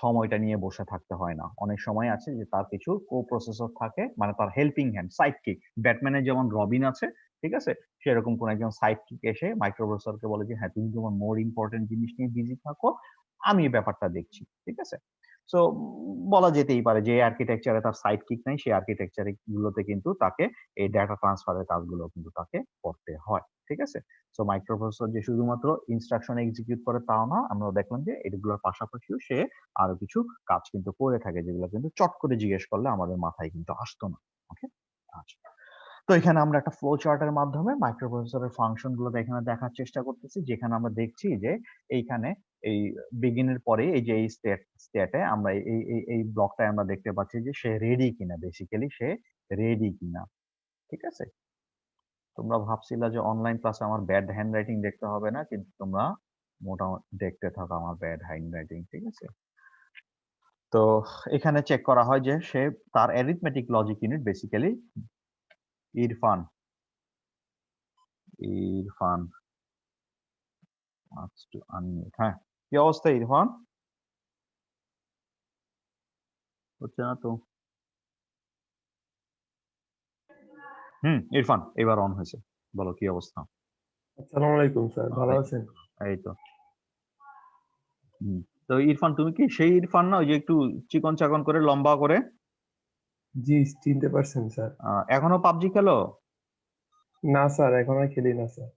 সময়টা নিয়ে বসে থাকতে হয় না। অনেক সময় আছে যে তার কিছু কো-প্রসেসর থাকে, মানে তার হেল্পিং হ্যান্ড, সাইডকিক। ব্যাটম্যানের যেমন রবিন আছে, ঠিক আছে? সেরকম কোন একজন সাইডকিক এসে মাইক্রোপ্রসেসরকে বলে যে, "হ্যাঁ, তুমি তোমার মোর ইম্পোর্টেন্ট জিনিস নিয়ে বিজি থাকো। আমি এই ব্যাপারটা দেখছি।" ঠিক আছে? সো বলা যেতেই পারে যে আর্কিটেকচার এ তার সাইডকিক নাই, সেই আর্কিটেকচার গুলোতে কিন্তু তাকে এই ডাটা ট্রান্সফার এর কাজগুলো কিন্তু তাকে করতে হয়। ঠিক আছে? সো মাইক্রোপ্রসেসর যে শুধুমাত্র ইনস্ট্রাকশন এক্সিকিউট করে তাও না। আমরা দেখলাম যে এগুলোর পাশাপাশিও সে আরো কিছু কাজ কিন্তু করে থাকে, যেগুলো কিন্তু চট করে জিজ্ঞেস করলে আমাদের মাথায় কিন্তু আসতো না। ওকে? আচ্ছা। তো এখানে আমরা একটা ফ্লো চার্ট এর মাধ্যমে মাইক্রোপ্রসেসরের ফাংশন গুলো এখানে দেখার চেষ্টা করতেছি, যেখানে আমরা দেখছি যে এইখানে এই বিগিন এর পরে এই যে এই স্টেটে আমরা এই ব্লকটায় আমরা দেখতে পাচ্ছি যে সে রেডি কিনা, বেসিক্যালি সে রেডি কিনা। ঠিক আছে? তোমরা ভাবছিলা যে অনলাইন ক্লাসে আমার ব্যাড হ্যান্ডরাইটিং দেখতে হবে না, কিন্তু তোমরা মোটামুটি দেখতে থাকো আমার ব্যাড হ্যান্ডরাইটিং। ঠিক আছে? তো এখানে চেক করা হয় যে সে তার arithmetic logic unit basically Irfan Irfan Ask to unmute. হ্যাঁ, কি অবস্থা ইরফান? হচ্ছে না তো। ইরফান এবার অন হয়েছে। বলো কি অবস্থা? আসসালামু আলাইকুম স্যার, ভালো ওয়ালাইকুম আছেন? আসসালাম। এই তো। হুম। তো ইরফান তুমি কি সেই ইরফান না, ওই যে একটু চিকন চাকন করে লম্বা করে? জি, চিনতে পারছেন স্যার? এখনো পাবজি খেলো? না স্যার, এখন আর খেলি না স্যার।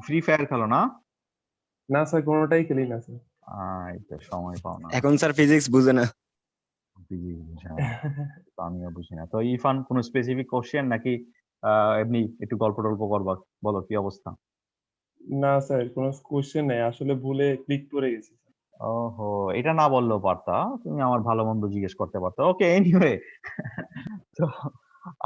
ফ্রি ফায়ার খেলো না? না স্যার, কোনোটাই খেলি না স্যার। এই তো সময় পাও না। এখন স্যার ফিজিক্স বুঝে না। বুঝি, বুঝি না। তো আমিও বুঝি না। তো ইরফান কোনো স্পেসিফিক কোশ্চেন নাকি এমনি একটু গল্প টল্প করবা? বলো কি অবস্থা? না স্যার, কোনো কোশ্চেন নেই, আসলে ভুলে ক্লিক করে গেছি স্যার। ওহো, এটা না বললেও পারতা। তুমি আমার ভালো মন্দ জিজ্ঞেস করতে পারতো। ওকে, এনিওয়ে। তো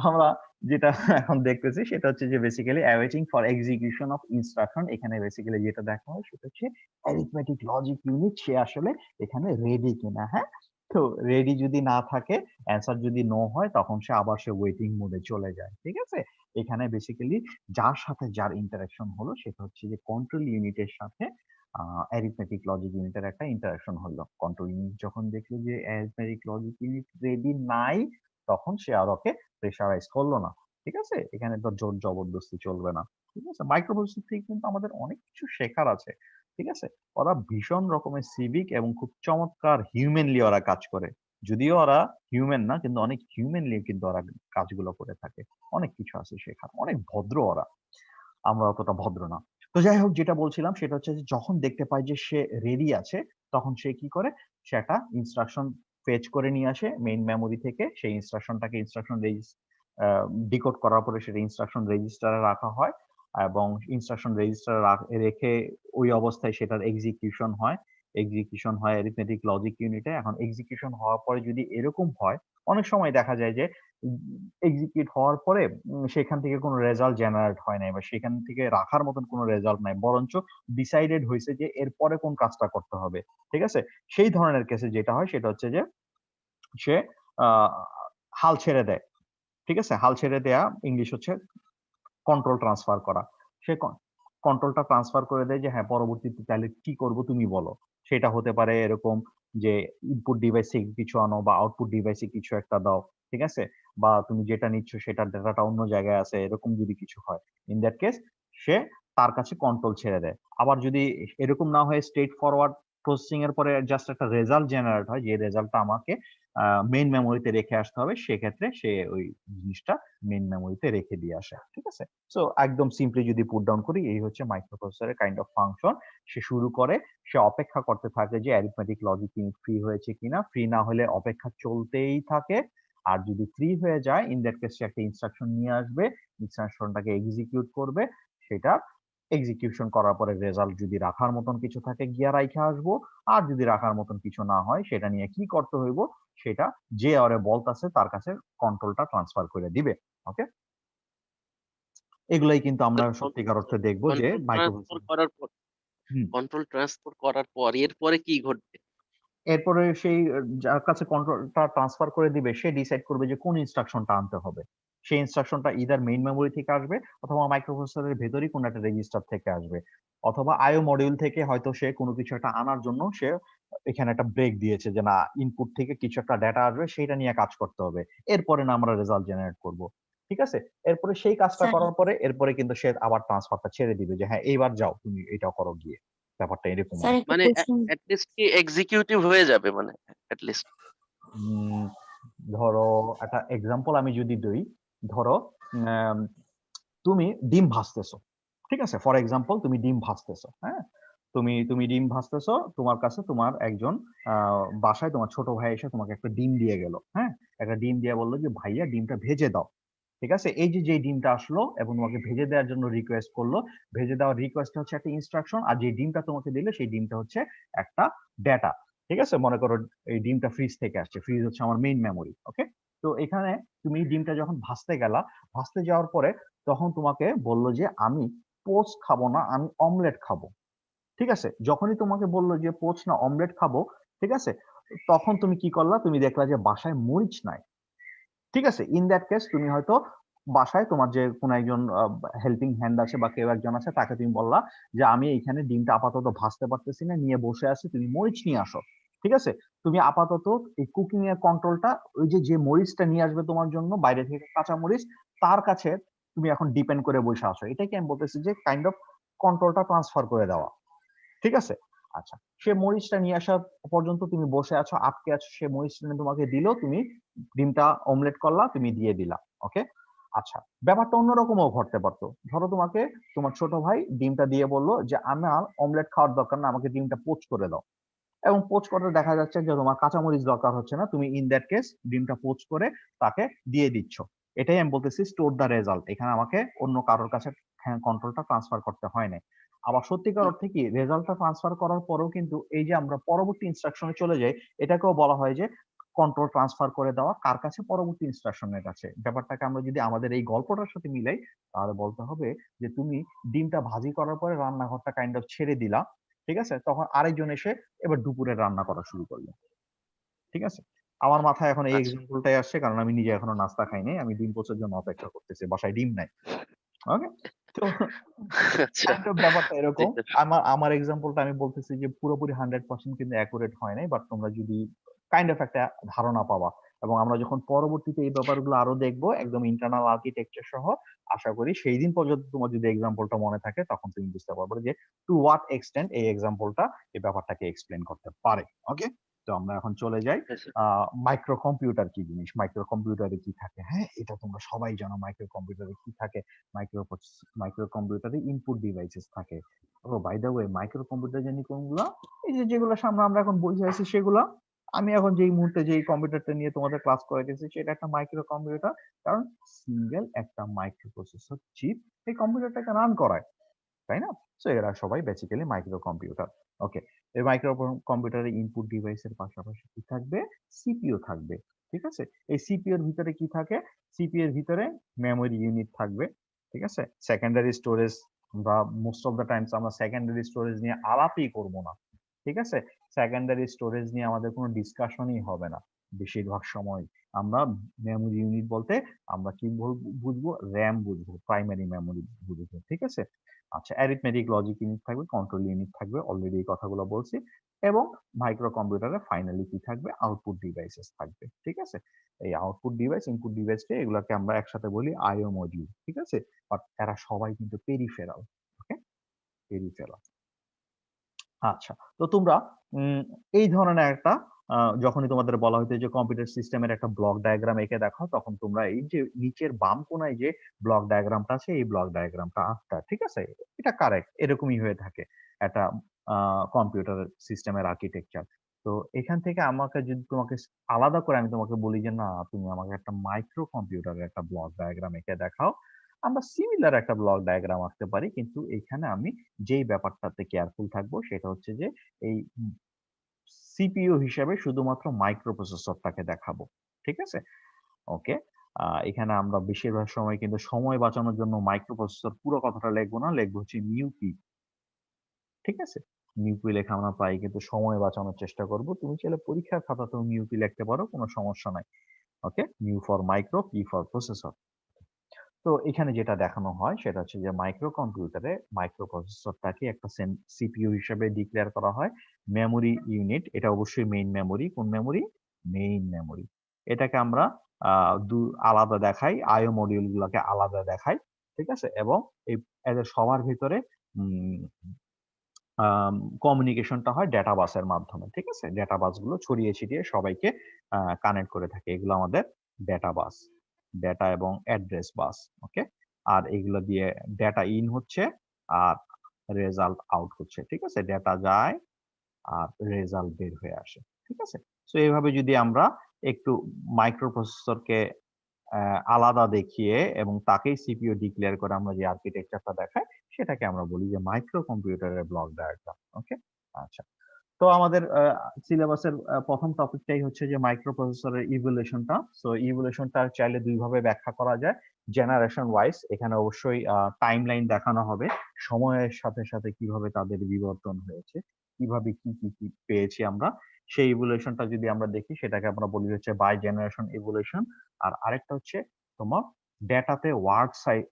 আমরা যেটা এখন দেখতেছি সেটা হচ্ছে যে basically awaiting for execution of instruction. এখানে বেসিক্যালি যেটা দেখা হয় সেটা হচ্ছে অ্যারিথমেটিক লজিক ইউনিট সে আসলে এখানে রেডি কিনা। হ্যাঁ, তো রেডি যদি না থাকে, অ্যান্সার যদি নো হয়, তখন সে আবার ওয়েটিং মোডে চলে যায়। ঠিক আছে, এখানে বেসিক্যালি যার সাথে যার ইন্টারাকশন হলো সেটা হচ্ছে যে কন্ট্রোল ইউনিটের সাথে অ্যারিথমেটিক লজিক ইউনিটের একটা ইন্টারাকশন হলো। কন্ট্রোল ইউনিট যখন দেখলো যে অ্যারিথমেটিক লজিক ইউনিট রেডি নাই, তখন সে আর ওকে প্রেশারাইজ করলো না। ঠিক আছে, এখানে তো জোর জবরদস্তি চলবে না। ঠিক আছে, মাইক্রোপ্রসেসর থেকে কিন্তু আমাদের অনেক কিছু শেখার আছে। ঠিক আছে, ওরা ভীষণ রকমের সিভিক এবং খুব চমৎকার হিউম্যানলি ওরা কাজ করে। যদিও ওরা হিউম্যান না, কিন্তু অনেক হিউম্যানলি কিন্তু ওরা কাজগুলো করে থাকে। অনেক কিছু আছে শেখার, অনেক ভদ্র ওরা। আমরা অতটা ভদ্র না। তো যাই হোক, যেটা বলছিলাম সেটা হচ্ছে যে যখন দেখতে পায় যে সে রেডি আছে, তখন সে কি করে, সে একটা ইনস্ট্রাকশন ফেচ করে নিয়ে আসে মেইন মেমোরি থেকে। সেই ইনস্ট্রাকশনটাকে ডিকোড করার পরে সেটা ইনস্ট্রাকশন রেজিস্টারে রাখা হয়, এবং ইনস্ট্রাকশন রেজিস্টারে রেখে ওই অবস্থায় সেটার এক্সিকিউশন হয়। এক্সিকিউশন হয় অ্যারিথমেটিক লজিক ইউনিটে। এখন এক্সিকিউশন হওয়ার পরে যদি এরকম হয়, অনেক সময় দেখা যায় যে এক্সিকিউট হওয়ার পরে সেখান থেকে কোনো রেজাল্ট জেনারেট হয় নাই, বা সেখান থেকে রাখার মতন কোনো রেজাল্ট নাই, বরঞ্চ ডিসাইডেড হয়েছে যে এরপরে কোন কাজটা করতে হবে। ঠিক আছে, সেই ধরনের কেসে যেটা হয় সেটা হচ্ছে যে সে আহ, হাল ছেড়ে দেয়। ঠিক আছে, হাল ছেড়ে দেয়া ইংলিশ হচ্ছে কন্ট্রোল ট্রান্সফার করা। সে কন্ট্রোলটা ট্রান্সফার করে দেয় যে হ্যাঁ, পরবর্তীতে তাহলে কি করব তুমি বলো। সেটা হতে পারে এরকম যে ইনপুট ডিভাইসে কিছু আনো, বা আউটপুট ডিভাইসে কিছু একটা দাও। ঠিক আছে, বা তুমি যেটা নিচ্ছ সেটার ডেটাটা অন্য জায়গায় আছে, এরকম যদি কিছু হয়, ইন দ্যাট কেস সে তার কাছে কন্ট্রোল ছেড়ে দেয়। আবার যদি এরকম না হয়ে স্ট্রেট ফরওয়ার্ড প্রসেসিং এর পরে জাস্ট একটা রেজাল্ট জেনারেট হয়, যে রেজাল্টটা আমাকে মেইন মেমোরিতে রেখে আসতে হবে, সেক্ষেত্রে সে ওই জিনিসটা মেইন মেমোরিতে রেখে দিয়ে আসে। ঠিক আছে, সো একদম সিম্পলি যদি পুট ডাউন করি, এই হচ্ছে মাইক্রোপ্রসেসরের কাইন্ড অফ ফাংশন। সে শুরু করে, সে অপেক্ষা করতে থাকে যে অ্যারিথমেটিক লজিক ইউনিট ফ্রি হয়েছে কিনা। ফ্রি না হলে অপেক্ষা চলতেই থাকে। আর যদি ফ্রি হয়ে যায়, ইন দ্যাট কেস সে একটা ইনস্ট্রাকশন নিয়ে আসবে, ইনস্ট্রাকশনটাকে এক্সিকিউট করবে। সেটা এক্সিকিউশন করার পরে রেজাল্ট যদি রাখার মতন কিছু থাকে, গিয়া রাইখা আসবো। আর যদি রাখার মতন কিছু না হয়, সেটা নিয়ে কি করতে হইব, সেটা যে ওরে বলতাছে তার কাছে কন্ট্রোলটা ট্রান্সফার করে দিবে। ওকে, এগুলাই কিন্তু আমরা সত্যিকার অর্থে দেখবো যে কন্ট্রোল ট্রান্সফার মাইক্রোপ্রসেসর। করার পর হুম, এরপরে কি ঘটবে? এরপরে সেই যার কাছে কন্ট্রোলটা ট্রান্সফার করে দিবে, সে ডিসাইড করবে যে কোন ইনস্ট্রাকশনটা আনতে হবে। সেই ইনস্ট্রাকশনটা ইদার মেইন মেমোরি থেকে আসবে, অথবা মাইক্রোপ্রসেসরের ভেতরেই কোনো একটা রেজিস্টার থেকে আসবে, অথবা আইও মডিউল থেকে হয়তো সে কোনো কিছু একটা আনার জন্য সে এখানে একটা ব্রেক দিয়েছে যে না, ইনপুট থেকে কিছু একটা ডেটা আসবে, সেটা নিয়ে কাজ করতে হবে, এরপরে না আমরা রেজাল্ট জেনারেট করব। ঠিক আছে, এরপরে সেই কাজটা স্যার করার পরে এরপরে কিন্তু সে আবার ট্রান্সফারটা ছেড়ে দিবে যে হ্যাঁ, এইবার যাও তুমি এটা করো গিয়ে। ব্যাপারটা এরকম আর স্যার কি। একটা মানে কোশ্চেন। অ্যাট লিস্ট কি এক্সিকিউটিভ হয়ে যাবে, মানে অ্যাট লিস্ট? উম, ধরো একটা এক্সাম্পল আমি যদি দিই, ধরো উম, তুমি ডিম ভাজতেছো। ঠিক আছে, ফর এক্সাম্পল তুমি ডিম ভাজতেছো। হ্যাঁ, তুমি তুমি ডিম ভাজতেছো, তোমার কাছে তোমার একজন বাসায় তোমার ছোট ভাই এসে তোমাকে একটা ডিম দিয়ে গেল। হ্যাঁ, একটা ডিম দিয়ে বললো যে ভাইয়া ডিমটা ভেজে দাও। ঠিক আছে, এই যে যে ডিমটা আসলো এবং তোমাকে ভেজে দেওয়ার জন্য রিকোয়েস্ট করলো, ভেজে দেওয়ার রিকোয়েস্ট হচ্ছে একটা ইনস্ট্রাকশন, আর যে ডিমটা তোমাকে দিলে সেই ডিমটা হচ্ছে একটা ডেটা। ঠিক আছে, মনে করো এই ডিমটা ফ্রিজ থেকে আসছে, ফ্রিজ হচ্ছে আমার মেইন মেমোরি। ওকে, তো এখানে তুমি ডিমটা যখন ভাজতে গেলা, ভাজতে যাওয়ার পরে তখন তোমাকে বললো যে আমি পোস্ট খাবো না, আমি অমলেট খাবো। ঠিক আছে, যখনই তোমাকে বললো যে পোস্ট না অমলেট খাবো, ঠিক আছে, তখন তুমি কি করলা, তুমি দেখলা যে বাসায় মরিচ নাই। ঠিক আছে, ইন দ্যাট কেস তুমি হয়তো বাসায় তোমার যে কোনো একজন হেল্পিং হ্যান্ড আছে বা কেউ একজন আছে, তাকে তুমি বললা যে আমি এখানে ডিমটা আপাতত ভাজতে পারতেছি না, নিয়ে বসে আছি, তুমি মরিচ নিয়ে আসো। ঠিক আছে, তুমি আপাতত এই কুকিং এর কন্ট্রোলটা ওই যে যে মরিচটা নিয়ে আসবে তোমার জন্য বাইরে থেকে কাঁচা মরিচ, তার কাছে তুমি এখন ডিপেন্ড করে বসে আসো। এটাকে আমি বলতেছি যে কাইন্ড অফ কন্ট্রোলটা ট্রান্সফার করে দেওয়া। ঠিক আছে, আচ্ছা, সে মরিচটা নিয়ে আসা পর্যন্ত তুমি বসে আছো, আটকে আছো, সে মরিচটা নিয়ে তোমাকে দিল, তুমি ডিমটা অমলেট করলা, তুমি দিয়ে দিলা। ওকে, আচ্ছা, ব্যাপারটা অন্যরকমও ঘটতে পারতো। ধরো তোমাকে তোমার ছোট ভাই ডিমটা দিয়ে বললো যে আমার অমলেট খাওয়ার দরকার না, আমাকে ডিমটা পোচ করে দাও, এবং পোচ করতে দেখা যাচ্ছে যে তোমার কাঁচামরিচ দরকার হচ্ছে না, তুমি ইন দ্যাট কেস ডিমটা পোচ করে তাকে দিয়ে দিচ্ছ। এটাই আমি বলতেছি স্টোর দ্য রেজাল্ট। এখানে আমাকে অন্য কারোর কাছে কন্ট্রোলটা ট্রান্সফার করতে হয় না। আবার সত্যিকার অর্থে কি, রেজাল্টটা ট্রান্সফার করার পরেও কিন্তু এই যে আমরা পরবর্তী ইনস্ট্রাকশনে চলে যাই, এটাকেও বলা হয় যে কন্ট্রোল ট্রান্সফার করে দেওয়া। কার কাছে? পরবর্তী ইনস্ট্রাকশনের কাছে। ব্যাপারটাকে আমরা যদি আমাদের এই গল্পটার সাথে মিলাই, তাহলে বলতে হবে যে তুমি ডিমটা ভাজি করার পরে রান্নাঘরটা কাইন্ড অফ ছেড়ে দিলা। ঠিক আছে, তখন আরেকজন এসে এবার দুপুরে রান্না করা শুরু করলো। ঠিক আছে, আমার মাথায় এখন এই আচ্ছা এক্সাম্পলটাই আসছে, কারণ আমি নিজে এখনো নাস্তা খাইনি, আমি ডিম পোচের জন্য অপেক্ষা করতেছি, বাসায় ডিম নাই। ওকে, তো আচ্ছা কাইন্ড অফ ব্যাপারটা এরকম। ঠিক আছে। আমার আমার এক্সাম্পলটা আমি বলতেছি যে পুরোপুরি 100% কিন্তু অ্যাকুরেট হয় নাই, বাট তোমরা যদি কাইন্ড অফ একটা ধারণা পাবা। এবং আমরা যখন পরবর্তীতে এই ব্যাপারগুলো আরো দেখবো একদম ইন্টারনাল আর্কিটেকচার সহ, আশা করি সেই দিন পর্যন্ত তোমার যদি এক্সাম্পলটা মনে থাকে, তখন তুমি বুঝতে পারবে যে টু হোয়াট এক্সটেন্ট এই এক্সাম্পলটা এই ব্যাপারটাকে এক্সপ্লেন করতে পারে। ওকে, তো আমরা এখন চলে যাই ঠিক আছে। মাইক্রো কম্পিউটার কি জিনিস, মাইক্রো কম্পিউটারে কি থাকে। হ্যাঁ, এটা তোমরা সবাই জানো, মাইক্রো কম্পিউটারে কি থাকে। মাইক্রো মাইক্রো কম্পিউটারে ইনপুট ডিভাইসেস থাকে। ও by the way, micro computer জানি কোনগুলা? এই যে যেগুলো সামনে আমরা এখন বসে আছি সেগুলা। আমি এখন যেই মুহূর্তে যেই কম্পিউটারটা নিয়ে তোমাদের ক্লাস করাইতেছি সেটা একটা মাইক্রো কম্পিউটার, কারণ সিঙ্গেল একটা মাইক্রো প্রসেসর চিপ এই কম্পিউটারটাকে রান করায়, তাই না? সো এরা সবাই বেসিক্যালি মাইক্রো কম্পিউটার। ওকে, এই মাইক্রো কম্পিউটারের ইনপুট ডিভাইসের পাশাপাশি কি থাকবে? সিপিইউ থাকবে। ঠিক আছে, এই সিপিইউ এর ভিতরে কি থাকে? সিপিইউ এর ভিতরে মেমোরি ইউনিট থাকবে। ঠিক আছে, সেকেন্ডারি স্টোরেজ, বা মোস্ট অফ দ্য টাইমস আমরা সেকেন্ডারি স্টোরেজ নিয়ে আলাপই করব না। ঠিক আছে, সেকেন্ডারি স্টোরেজ নিয়ে আমাদের কোনো ডিসকাশনই হবে না বেশিরভাগ সময়। আমরা মেমোরি ইউনিট বলতে আমরা কি বুঝবো? র্যাম বুঝবো, প্রাইমারি মেমোরি বুঝবো। ঠিক আছে, আচ্ছা, অ্যারিথমেটিক লজিক ইউনিট থাকবে, কন্ট্রোল ইউনিট থাকবে, অলরেডি এই কথাগুলো বলছি। এবং মাইক্রো কম্পিউটারে ফাইনালি কি থাকবে? আউটপুট ডিভাইসেস থাকবে। ঠিক আছে, এই আউটপুট ডিভাইস, ইনপুট ডিভাইসকে এগুলাকে আমরা একসাথে বলি আইও মডিউল। ঠিক আছে, বাট এরা সবাই কিন্তু পেরিফেরাল। ওকে, পেরিফেরাল। আচ্ছা, তো তোমরা উম, এই ধরনের একটা যখনই তোমাদের বলা হইতো যে কম্পিউটার সিস্টেমের একটা ব্লক ডায়াগ্রাম এঁকে দেখাও, তখন তোমরা এই যে নিচের বাম কোনায় যে ব্লক ডায়াগ্রামটা আছে, এই ব্লক ডায়াগ্রামটা আঁকতা। ঠিক আছে, এটা কারেক্ট, এরকমই হয়ে থাকে একটা কম্পিউটার সিস্টেমের আর্কিটেকচার। তো এখান থেকে আমাকে যদি তোমাকে আলাদা করে আমি তোমাকে বলি যে না, তুমি আমাকে একটা মাইক্রো কম্পিউটারের একটা ব্লক ডায়াগ্রাম এঁকে দেখাও, আমরা সিমিলার একটা ব্লক ডায়াগ্রাম আঁকতে পারি, কিন্তু এখানে আমি যেই ব্যাপারটাতে কেয়ারফুল থাকবো সেটা হচ্ছে যে এই সিপিইউ হিসেবে শুধুমাত্র মাইক্রো প্রসেসরটাকে দেখাবো। ঠিক আছে, ওকে, এখানে আমরা বেশিরভাগ সময় কিন্তু সময় বাঁচানোর জন্য মাইক্রো প্রসেসর পুরো কথাটা লিখবো না, লিখবো হচ্ছে মিউপি। ঠিক আছে, মিউপি লেখা আমরা পাই, কিন্তু সময় বাঁচানোর চেষ্টা করব। তুমি চাইলে পরীক্ষার খাতাতেও মিউপি লিখতে পারো, কোনো সমস্যা নাই। Okay, mu for micro, P for processor. তো এখানে যেটা দেখানো হয় সেটা হচ্ছে যে মাইক্রো কম্পিউটারে মাইক্রো প্রসেসরটাকে একটা সিপিইউ হিসেবে ডিক্লেয়ার করা হয়। মেমোরি ইউনিট, এটা অবশ্যই মেইন মেমোরি। কোন মেমোরি? Main memory. এটাকে আমরা আলাদা দেখাই, আইও মডিউল গুলোকে আলাদা দেখাই। ঠিক আছে, এবং এই এদের সবার ভিতরে কমিউনিকেশনটা হয় ডেটা বাসের মাধ্যমে। ঠিক আছে, ডেটা বাস গুলো ছড়িয়ে ছিটিয়ে সবাইকে কানেক্ট করে থাকে, এগুলো আমাদের ডেটা বাস, ডেটা এবং অ্যাড্রেস বাস। ওকে, আর এগুলো দিয়ে ডেটা ইন হচ্ছে আর রেজাল্ট আউট হচ্ছে। ঠিক আছে, ডেটা যায় আর রেজাল্ট বের হয়ে আসে। ঠিক আছে, তো এইভাবে যদি আমরা একটু মাইক্রো প্রসেসরকে আলাদা দেখিয়ে এবং তাকেই সিপিইউ ডিক্লেয়ার করে আমরা যে আর্কিটেকচারটা দেখাই, সেটাকে আমরা বলি যে মাইক্রো কম্পিউটারের ব্লক ডায়াগ্রাম। ওকে, আচ্ছা, তো আমাদের সিলেবাসের প্রথম টপিকটাই হচ্ছে যে মাইক্রো প্রসেসরের ইভলিউশনটা। সো ইভলিউশনটা চাইলে দুই ভাবে ব্যাখ্যা করা যায়, জেনারেশন ওয়াইজ। এখানে অবশ্যই টাইমলাইন দেখানো হবে, সময়ের সাথে সাথে কিভাবে তাদের বিবর্তন হয়েছে, কিভাবে কি কি কি পেয়েছি আমরা। সেই ইভলিউশনটা যদি আমরা দেখি, সেটাকে আমরা বলি হচ্ছে বাই জেনারেশন ইভলিউশন। আর আরেকটা হচ্ছে তোমার ডেটাতে ওয়ার্ড সাইজ,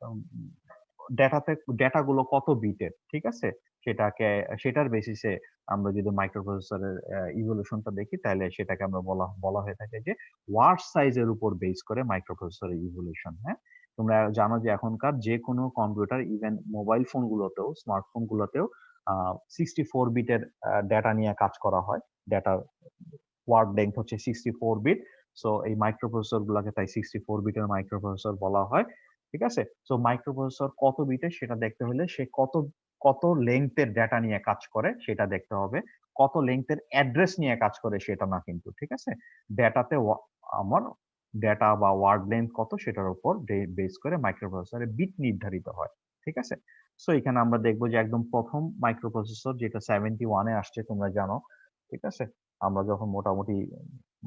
ডেটাতে ডেটাগুলো কত বিটের, ঠিক আছে, সেটার বেসিসে আমরা যদি মাইক্রোপ্রসেসরের ইভলিউশনটা দেখি, তাহলে সেটাকে আমরা বলা বলা হয়ে থাকে যে ওয়ার্ড সাইজের উপর বেস করে মাইক্রোপ্রসেসরের ইভলিউশন। হ্যাঁ, তোমরা জানো যে এখনকার যে কোনো কম্পিউটার, ইভেন মোবাইল ফোনগুলোতেও, স্মার্টফোনগুলোতেও 64 বিটের ডেটা নিয়ে কাজ করা হয়। ডেটার ওয়ার্ড লেংথ হচ্ছে 64 বিট। সো এই মাইক্রোপ্রসেসর গুলাকে তাই 64 বিটের মাইক্রোপ্রসেসর বলা হয়। ঠিক আছে? সো মাইক্রোপ্রসেসর কত বিটের সেটা দেখতে হলে সে কত কত লেংথের ডেটা নিয়ে কাজ করে সেটা দেখতে হবে। কত লেংথের অ্যাড্রেস নিয়ে কাজ করে সেটা না কিন্তু। ঠিক আছে? ডেটাতে আমার ডেটা বা ওয়ার্ড লেংথ কত সেটার উপর বেস করে মাইক্রোপ্রসেসরের বিট নির্ধারিত হয়। ঠিক আছে? সো এখানে আমরা দেখব যে একদম প্রথম মাইক্রোপ্রসেসর যেটা 71 এ আসছে, তোমরা জানো। ঠিক আছে? আমরা যখন মোটামুটি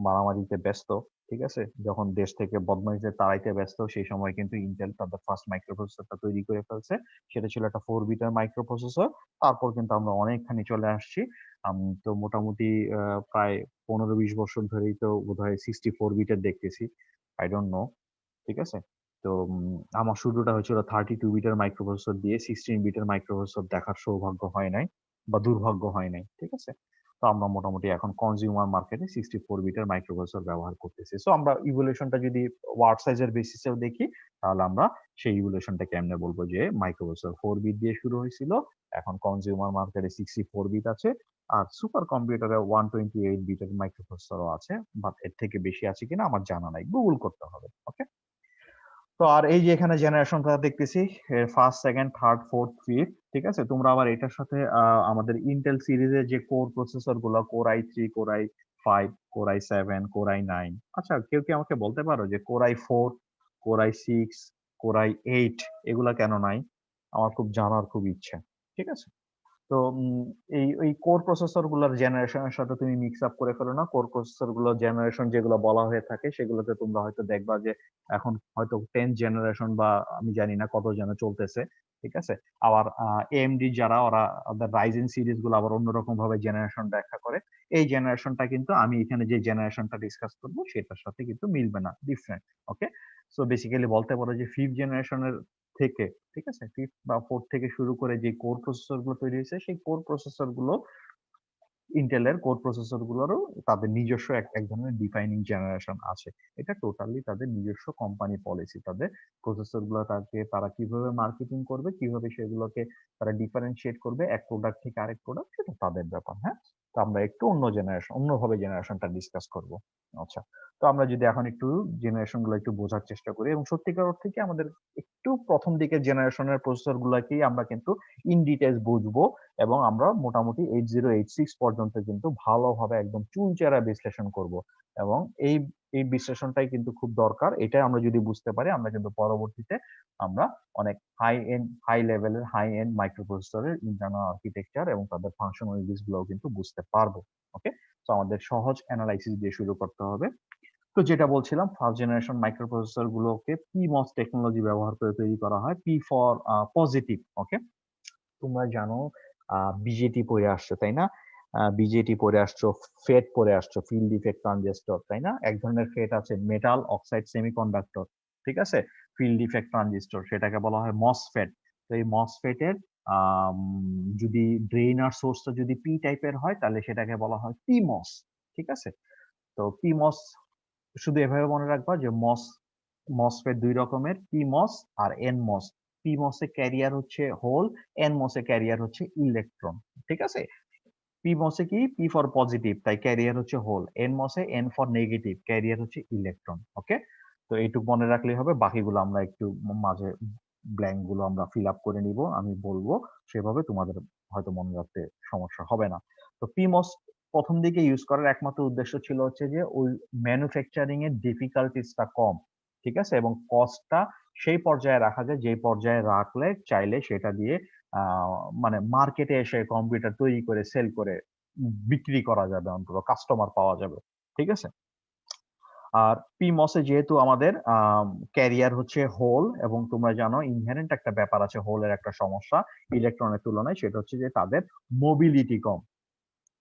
মারামারিতে ব্যস্ত, ঠিক আছে, যখন দেশ থেকে বদমাইশদের তাড়াইতে ব্যস্ত, সেই সময় কিন্তু ইন্টেল তাদের ফার্স্ট মাইক্রোপ্রসেসরটা তৈরি করে ফেলছে। সেটা ছিল একটা 4 বিটের মাইক্রোপ্রসেসর। তারপর কিন্তু আমরা অনেকখানি চলে আসছি। তো মোটামুটি প্রায় 15-20 বছর ধরেই তো বোধহয় 64 বিটের দেখতেছি। I don't know. ঠিক আছে? তো আমার শুরুটা হয়েছিল 32 বিটের মাইক্রোপ্রসেসর দিয়ে। 16 বিটের মাইক্রোপ্রসেসর দেখার সৌভাগ্য হয় নাই বা দুর্ভাগ্য হয় নাই। ঠিক আছে? তো আমরা মোটামুটি এখন কনজিউমার মার্কেটে 64 বিটের মাইক্রোপ্রসেসর ব্যবহার করতেছি। সো আমরা ইভলিউশনটা যদি ওয়ার্ড সাইজের বেসিসেও দেখি, তাহলে আমরা সেই ইভলিউশনটা কেমনে বলবো যে মাইক্রোপ্রসেসর 4 বিট দিয়ে শুরু হয়েছিল, এখন কনজিউমার মার্কেটে 64 বিট আছে, আর সুপার কম্পিউটারে 128 বিটের মাইক্রোপ্রসেসরও আছে। বাট এর থেকে বেশি আছে কিনা আমার জানা নাই, গুগল করতে হবে। ওকে? তো আর এই যে এখানে জেনারেশনটা দেখতেছি, first, second, third, fourth, fifth. ঠিক আছে? তোমরা আবার এটার সাথে আমাদের ইন্টেল সিরিজের যে কোর প্রসেসর গুলো, core i3, core i5, core i7, core i9, আচ্ছা কেউ কি আমাকে বলতে পারো যে core i4, core i6, core i8 এগুলা কেন নাই? আমার খুব জানার খুব ইচ্ছে। ঠিক আছে? তো এই কোর প্রসেসর গুলোর জেনারেশনের সাথে তুমি মিক্স আপ করে ফেলো না। কোর প্রসেসর গুলোর জেনারেশন যেগুলো বলা হয়ে থাকে, সেগুলোতে তোমরা হয়তো দেখবা যে এখন হয়তো 10th জেনারেশন বা আমি জানি না কত যেন চলতেছে। ঠিক আছে? আবার AMD যারা, ওরা ওদের রাইজেন সিরিজ গুলো আবার অন্যরকম ভাবে জেনারেশন ব্যাখ্যা করে। এই জেনারেশনটা কিন্তু আমি এখানে যে জেনারেশনটা ডিসকাস করব সেটার সাথে কিন্তু মিলবে না, ডিফারেন্ট। ওকে? সো বেসিক্যালি বলতে পারো যে 5th জেনারেশনের থেকে, ঠিক আছে, 5th বা 4th থেকে শুরু করে যে কোর প্রসেসর গুলো তৈরি হয়েছে, সেই কোর প্রসেসর গুলো, ইন্টেলের কোর প্রসেসর গুলোরও তাদের নিজস্ব এক ধরনের ডিফাইনিং জেনারেশন আছে। এটা টোটালি তাদের নিজস্ব কোম্পানি পলিসি। তাদের প্রসেসর গুলো তারা কিভাবে মার্কেটিং করবে, কিভাবে সেগুলোকে তারা ডিফারেন্সিয়েট করবে এক প্রোডাক্ট থেকে আরেক প্রোডাক্ট, সেটা তাদের ব্যাপার। হ্যাঁ, তো আমরা একটু অন্যভাবে জেনারেশনটা ডিসকাস করব। আচ্ছা, তো আমরা যদি এখন একটু জেনারেশন গুলো একটু বোঝার চেষ্টা করি, এবং সত্যিকার অর্থে কি আমাদের একটু প্রথম দিকের জেনারেশনের প্রসেসর গুলাকেই আমরা কিন্তু ইন ডিটেইলস বুঝবো, এবং আমরা মোটামুটি 8086 পর্যন্ত কিন্তু ভালোভাবে একদম চুলচেরা বিশ্লেষণ করব। এবং এই এই বিশ্লেষণটাই কিন্তু খুব দরকার। এটা আমরা যদি বুঝতে পারি, আমরা কিন্তু পরবর্তীতে আমরা অনেক হাই লেভেলের হাই এন্ড মাইক্রোপ্রসেসরের ইন্টারনাল আর্কিটেকচার এবং তাদের ফাংশনালিটিস গুলোও কিন্তু বুঝতে পারবো। ওকে? তো আমাদের সহজ অ্যানালাইসিস দিয়ে শুরু করতে হবে। তো যেটা বলছিলাম, ফার্স্ট জেনারেশন মাইক্রোপ্রসেসর গুলোকে PMOS টেকনোলজি ব্যবহার করে তৈরি করা হয়। P for positive. ওকে? তোমরা জানো বিজেটি পড়ে আসছো, তাই না? বিজেটি পড়ে আসছো, ফেট পড়ে আসছো, ফিল্ড ইফেক্ট ট্রানজিস্টর, তাই না? এক ধরনের ফেট আছে, মেটাল অক্সাইড সেমিকন্ডাক্টর। ঠিক আছে? ফিল্ড ইফেক্ট ট্রানজিস্টর, সেটাকে বলা হয় মসফেট। তো এই মসফেটের যদি ড্রেন আর সোর্সটা যদি পি টাইপের হয়, তাহলে সেটাকে বলা হয় পিমস। ঠিক আছে? তো পিমস শুধু এভাবে মনে রাখবা যে মসফেট দুই রকমের, পিমস আর এনমস। পিমস এ ক্যারিয়ার হচ্ছে হোল, এনমস এ ক্যারিয়ার হচ্ছে ইলেকট্রন। ঠিক আছে? পিমস এ কি, পি ফর পজিটিভ, তাই ক্যারিয়ার হচ্ছে হোল। এনমস এ এন ফর নেগেটিভ, ক্যারিয়ার হচ্ছে ইলেকট্রন। ওকে? তো এইটুকু মনে রাখলেই হবে, বাকিগুলো আমরা একটু মাঝে ব্ল্যাঙ্ক গুলো আমরা ফিল আপ করে নিব, আমি বলবো সেভাবে, তোমাদের হয়তো মনে রাখতে সমস্যা হবে না। তো পিমস প্রথম দিকে ইউজ করার একমাত্র উদ্দেশ্য ছিল হচ্ছে যে ওই ম্যানুফ্যাকচারিং এর ডিফিকাল্টিসটা কম। ঠিক আছে? এবং কস্টটা সেই পর্যায়ে রাখা যায় যে পর্যায়ে রাখলে চাইলে সেটা দিয়ে মানে মার্কেটে এসে কম্পিউটার তৈরি করে সেল করে বিক্রি করা যাবে, অন্তত কাস্টমার পাওয়া যাবে। ঠিক আছে? আর পিমসে যেহেতু আমাদের ক্যারিয়ার হচ্ছে হোল, এবং তোমরা জানো ইনহেরেন্ট একটা ব্যাপার আছে হোলের, একটা সমস্যা ইলেকট্রনের তুলনায়, সেটা হচ্ছে যে তাদের মোবিলিটি কম।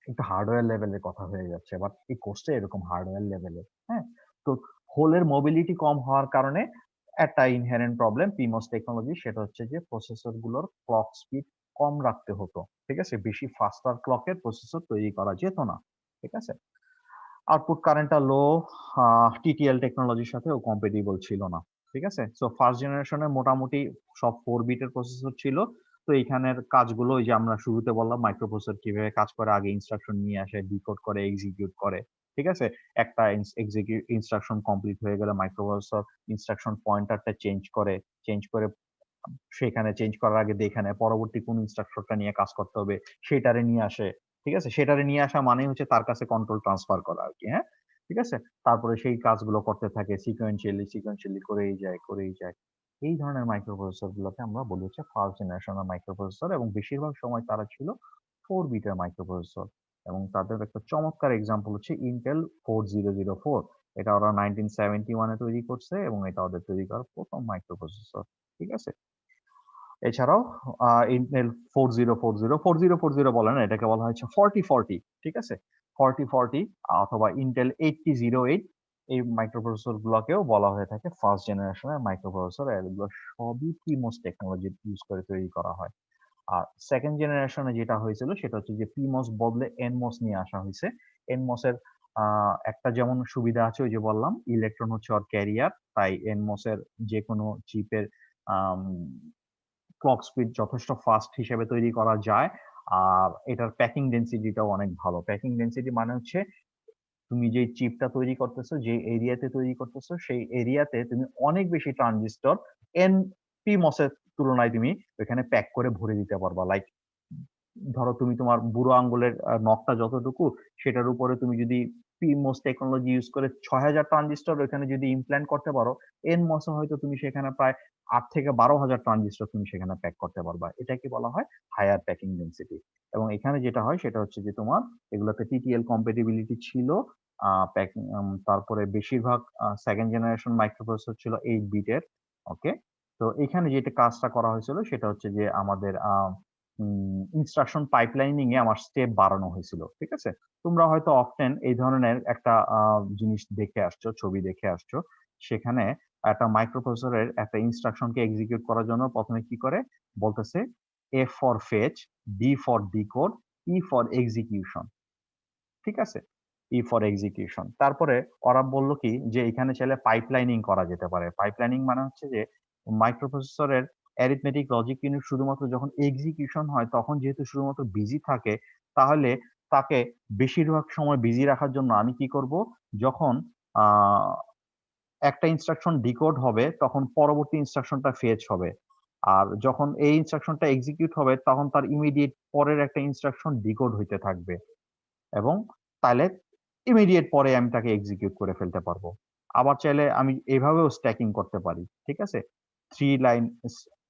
একটু হার্ডওয়্যার লেভেলের কথা হয়ে যাচ্ছে, বাট এই কোর্সটা এরকম হার্ডওয়্যার লেভেলের। হ্যাঁ, তো হোলের মোবিলিটি কম হওয়ার কারণে একটা ইনহেরেন্ট প্রবলেম পিমস টেকনোলজি, সেটা হচ্ছে যে প্রসেসর গুলোর ক্লক স্পিড কম রাখতে হতো। ঠিক আছে, বেশি ফাস্টার ক্লকের প্রসেসর তৈরি করা যেত না। ঠিক আছে, আউটপুট কারেন্টটা লো, টিটিএল টেকনোলজির সাথে ও কম্পেটিবল ছিল না। ঠিক আছে, সো ফার্স্ট জেনারেশনের মোটামুটি সব 4 বিটের প্রসেসর ছিল। তো এইখানের কাজগুলো ওই যে আমরা শুরুতে বললাম মাইক্রোপ্রসেসর কিভাবে কাজ করে, আগে ইনস্ট্রাকশন নিয়ে আসে, ডিকোড করে, এক্সিকিউট করে। ঠিক আছে, একটা ইনস্ট্রাকশন কমপ্লিট হয়ে গেলে মাইক্রোপ্রসেসর ইনস্ট্রাকশন পয়েন্টারটা চেঞ্জ করে সেখানে চেঞ্জ করার আগে দেখে নেয় পরবর্তী কোন ইনস্ট্রাকশনটা নিয়ে কাজ করতে হবে, সেটারে নিয়ে আসে। ঠিক আছে, সেটারে নিয়ে আসা মানে হচ্ছে তার কাছে কন্ট্রোল ট্রান্সফার করা আর কি। হ্যাঁ, ঠিক আছে, তারপরে সেই কাজগুলো করতে থাকে সিকোয়েন্সিয়ালি করেই যায়। এই ধরনের মাইক্রোপ্রসেসর গুলোকে আমরা বলি হচ্ছে ফার্স্ট জেনারেশনের মাইক্রোপ্রসেসর, এবং বেশিরভাগ সময় তারা ছিল 4 বিটের মাইক্রোপ্রসেসর। এবং তাদের একটা চমৎকার এক্সাম্পল হচ্ছে ইন্টেল 4004। এটা ওরা 1971 তৈরি করছে এবং এটা ওদের তৈরি করা প্রথম মাইক্রোপ্রসেসর। ঠিক আছে, এছাড়াও ইন্টেল 4040 বলে না, এটাকে বলা হচ্ছে 4040। ঠিক আছে, 4040 অথবা ইন্টেল 8008, এই মাইক্রোপ্রসেসর গুলোকেও বলা হয়ে থাকে ফার্স্ট জেনারেশনের মাইক্রোপ্রসেসর। এগুলো সবই পিমোস টেকনোলজি ইউজ করে তৈরি করা হয়। আর সেকেন্ড জেনারেশনে যেটা হয়েছিল সেটা হচ্ছে যে পিমোস বদলে এনমোস নিয়ে আসা হয়েছে। এনমোস এর একটা যেমন সুবিধা আছে, ওই যে বললাম ইলেকট্রন হচ্ছে ওর ক্যারিয়ার, তাই এনমোস এর যে কোনো চিপের ক্লক স্পিড যথেষ্ট ফাস্ট হিসেবে তৈরি করা যায়। আর এটার প্যাকিং ডেন্সিটিটাও অনেক ভালো। প্যাকিং ডেন্সিটি মানে হচ্ছে তুমি যে চিপটা তৈরি করতেছো, যে এরিয়াতে তৈরি করতেছো, সেই এরিয়াতে তুমি অনেক বেশি ট্রানজিস্টর এন পিমস এর তুলনায় তুমি ওখানে প্যাক করে ভরে দিতে পারবা। লাইক ধরো তুমি তোমার বুড়ো আঙ্গুলের নখটা যতটুকু, সেটার উপরে তুমি যদি পিমোস টেকনোলজি ইউজ করে 6000 ট্রানজিস্টর ওখানে যদি ইমপ্ল্যান্ট করতে পারো, এনমসে হয়তো তুমি সেখানে প্রায় 8 থেকে 12,000 ট্রানজিস্টর তুমি সেখানে প্যাক করতে পারবা। এটাকে বলা হয় হায়ার প্যাকিং ডেন্সিটি। এবং এখানে যেটা হয় সেটা হচ্ছে যে তোমার এগুলোতে টিটিএল কম্পেটিবিলিটি ছিল। তারপরে বেশিরভাগ সেকেন্ড জেনারেশন মাইক্রোপ্রসেসর ছিল 8 বিটের। ওকে, তো এখানে যেটা কাজটা করা হয়েছিল সেটা হচ্ছে যে আমাদের ইনস্ট্রাকশন পাইপলাইনিং এ আমার স্টেপ বাড়ানো হয়েছিল। ঠিক আছে, তোমরা হয়তো অফটেন এই ধরনের একটা জিনিস দেখে আসছো, ছবি দেখে আসছো। সেখানে একটা মাইক্রোপ্রসেসরের একটা ইনস্ট্রাকশনকে এক্সিকিউট করার জন্য প্রথমে কি করে বলতেছে, F for fetch, D for decode, E for execution. ঠিক আছে, ই ফর এক্সিকিউশন। তারপরে ওরা বলল কি যে এখানে চাইলে পাইপলাইনিং করা যেতে পারে। পাইপলাইনিং মানে হচ্ছে যে মাইক্রোপ্রসেসরের অ্যারিথমেটিক লজিক ইউনিট শুধুমাত্র যখন এক্সিকিউশন হয় তখন যেহেতু শুধুমাত্র বিজি থাকে, তাহলে তাকে বেশিরভাগ সময় বিজি রাখার জন্য আমি কি করব, যখন আহ একটা ইনস্ট্রাকশন ডিকোড হবে তখন পরবর্তী ইনস্ট্রাকশনটা ফেচ হবে। আর যখন এই ইনস্ট্রাকশনটা এক্সিকিউট হবে তখন তার ইমিডিয়েট পরের একটা ইনস্ট্রাকশন ডিকোড হইতে থাকবে, এবং তাহলে ইমিডিয়েট পরে আমি তাকে এক্সিকিউট করে ফেলতে পারবো। আবার চাইলে আমি এভাবেও স্ট্যাকিং করতে পারি। ঠিক আছে, 3 লাইন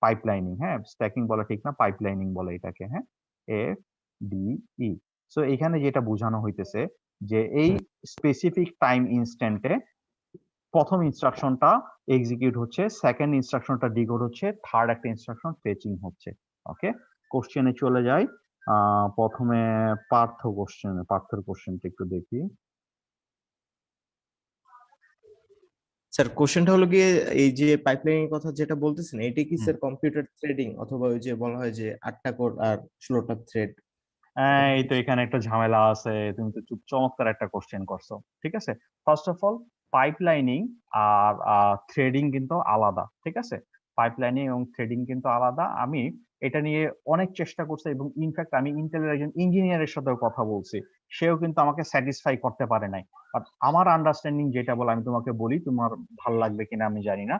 পাইপলাইনিং। হ্যাঁ, স্ট্যাকিং বলা ঠিক না, পাইপলাইনিং বলে এটাকে। হ্যাঁ, এফ ডি ই। সো এখানে যেটা বোঝানো হইতেছে যে এই স্পেসিফিক টাইম ইনস্ট্যান্টে প্রথম ইনস্ট্রাকশনটা এক্সিকিউট হচ্ছে, সেকেন্ড ইনস্ট্রাকশনটা ডিকোড হচ্ছে, থার্ড একটা ইনস্ট্রাকশন ফেচিং হচ্ছে। ওকে, কোশ্চেনে চলে যাই। প্রথমে পার্থর কোশ্চেনটা একটু দেখি। স্যার কোশ্চেনটা হলো গিয়ে এই যে পাইপলাইনিং এর কথা যেটা বলতেছেন, এটি কি হুম। স্যার কম্পিউটার থ্রেডিং অথবা ওই যে বলা হয় যে 8টা কোর আর 16টা থ্রেড? এই তো এখানে একটা ঝামেলা আছে, তুমি তো চমৎকার একটা কোশ্চেন করছো। ঠিক আছে, ফার্স্ট অফ অল পাইপলাইনিং আর থ্রেডিং কিন্তু আলাদা। ঠিক আছে, পাইপলাইনিং এবং থ্রেডিং কিন্তু আলাদা। আমি এটা নিয়ে অনেক চেষ্টা করছি এবং ইনফ্যাক্ট আমি ইন্টেলের একজন ইঞ্জিনিয়ারের সাথেও কথা বলছি, সেও কিন্তু আমাকে স্যাটিসফাই করতে পারে নাই। বাট আমার আন্ডারস্ট্যান্ডিং যেটা বলে আমি তোমাকে বলি, তোমার ভাল লাগবে কিনা আমি জানি না।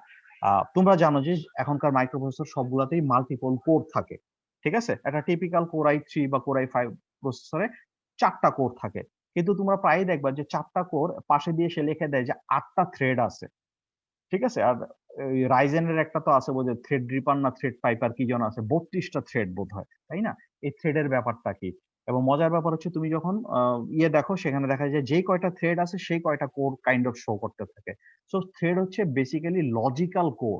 তোমরা জানো যে এখনকার মাইক্রোপ্রসেসর সবগুলাতেই মাল্টিপল কোর থাকে। ঠিক আছে, একটা টিপিক্যাল কোর i3 বা কোর i5 প্রসেসরে 4টা কোর থাকে, কিন্তু তোমরা প্রায়ই দেখবা যে 4টা কোর পাশে দিয়ে সে লিখে দেয় যে 8টা থ্রেড আছে। ঠিক আছে, আর রাইজেনের একটা তো আছে বোধহয় থ্রেড রিপার না থ্রেড পাইপার কি যেন আছে, 32টা থ্রেড বোধ হয়, তাই না? এই থ্রেডের ব্যাপারটা কি? এবং মজার ব্যাপার হচ্ছে তুমি যখন দেখো সেখানে দেখা যায় যে কয়টা থ্রেড আছে সেই কয়টা কোর কাইন্ড অফ শো করতে থাকে। সো থ্রেড হচ্ছে বেসিক্যালি লজিক্যাল কোর।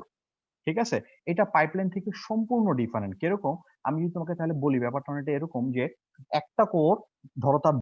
ঠিক আছে, এটা পাইপলাইন থেকে সম্পূর্ণ ডিফারেন্ট। কিরকম, আমি যদি তোমাকে তাহলে বলি ব্যাপারটা অনেকটা এরকম যে একটা কোর ধরো তার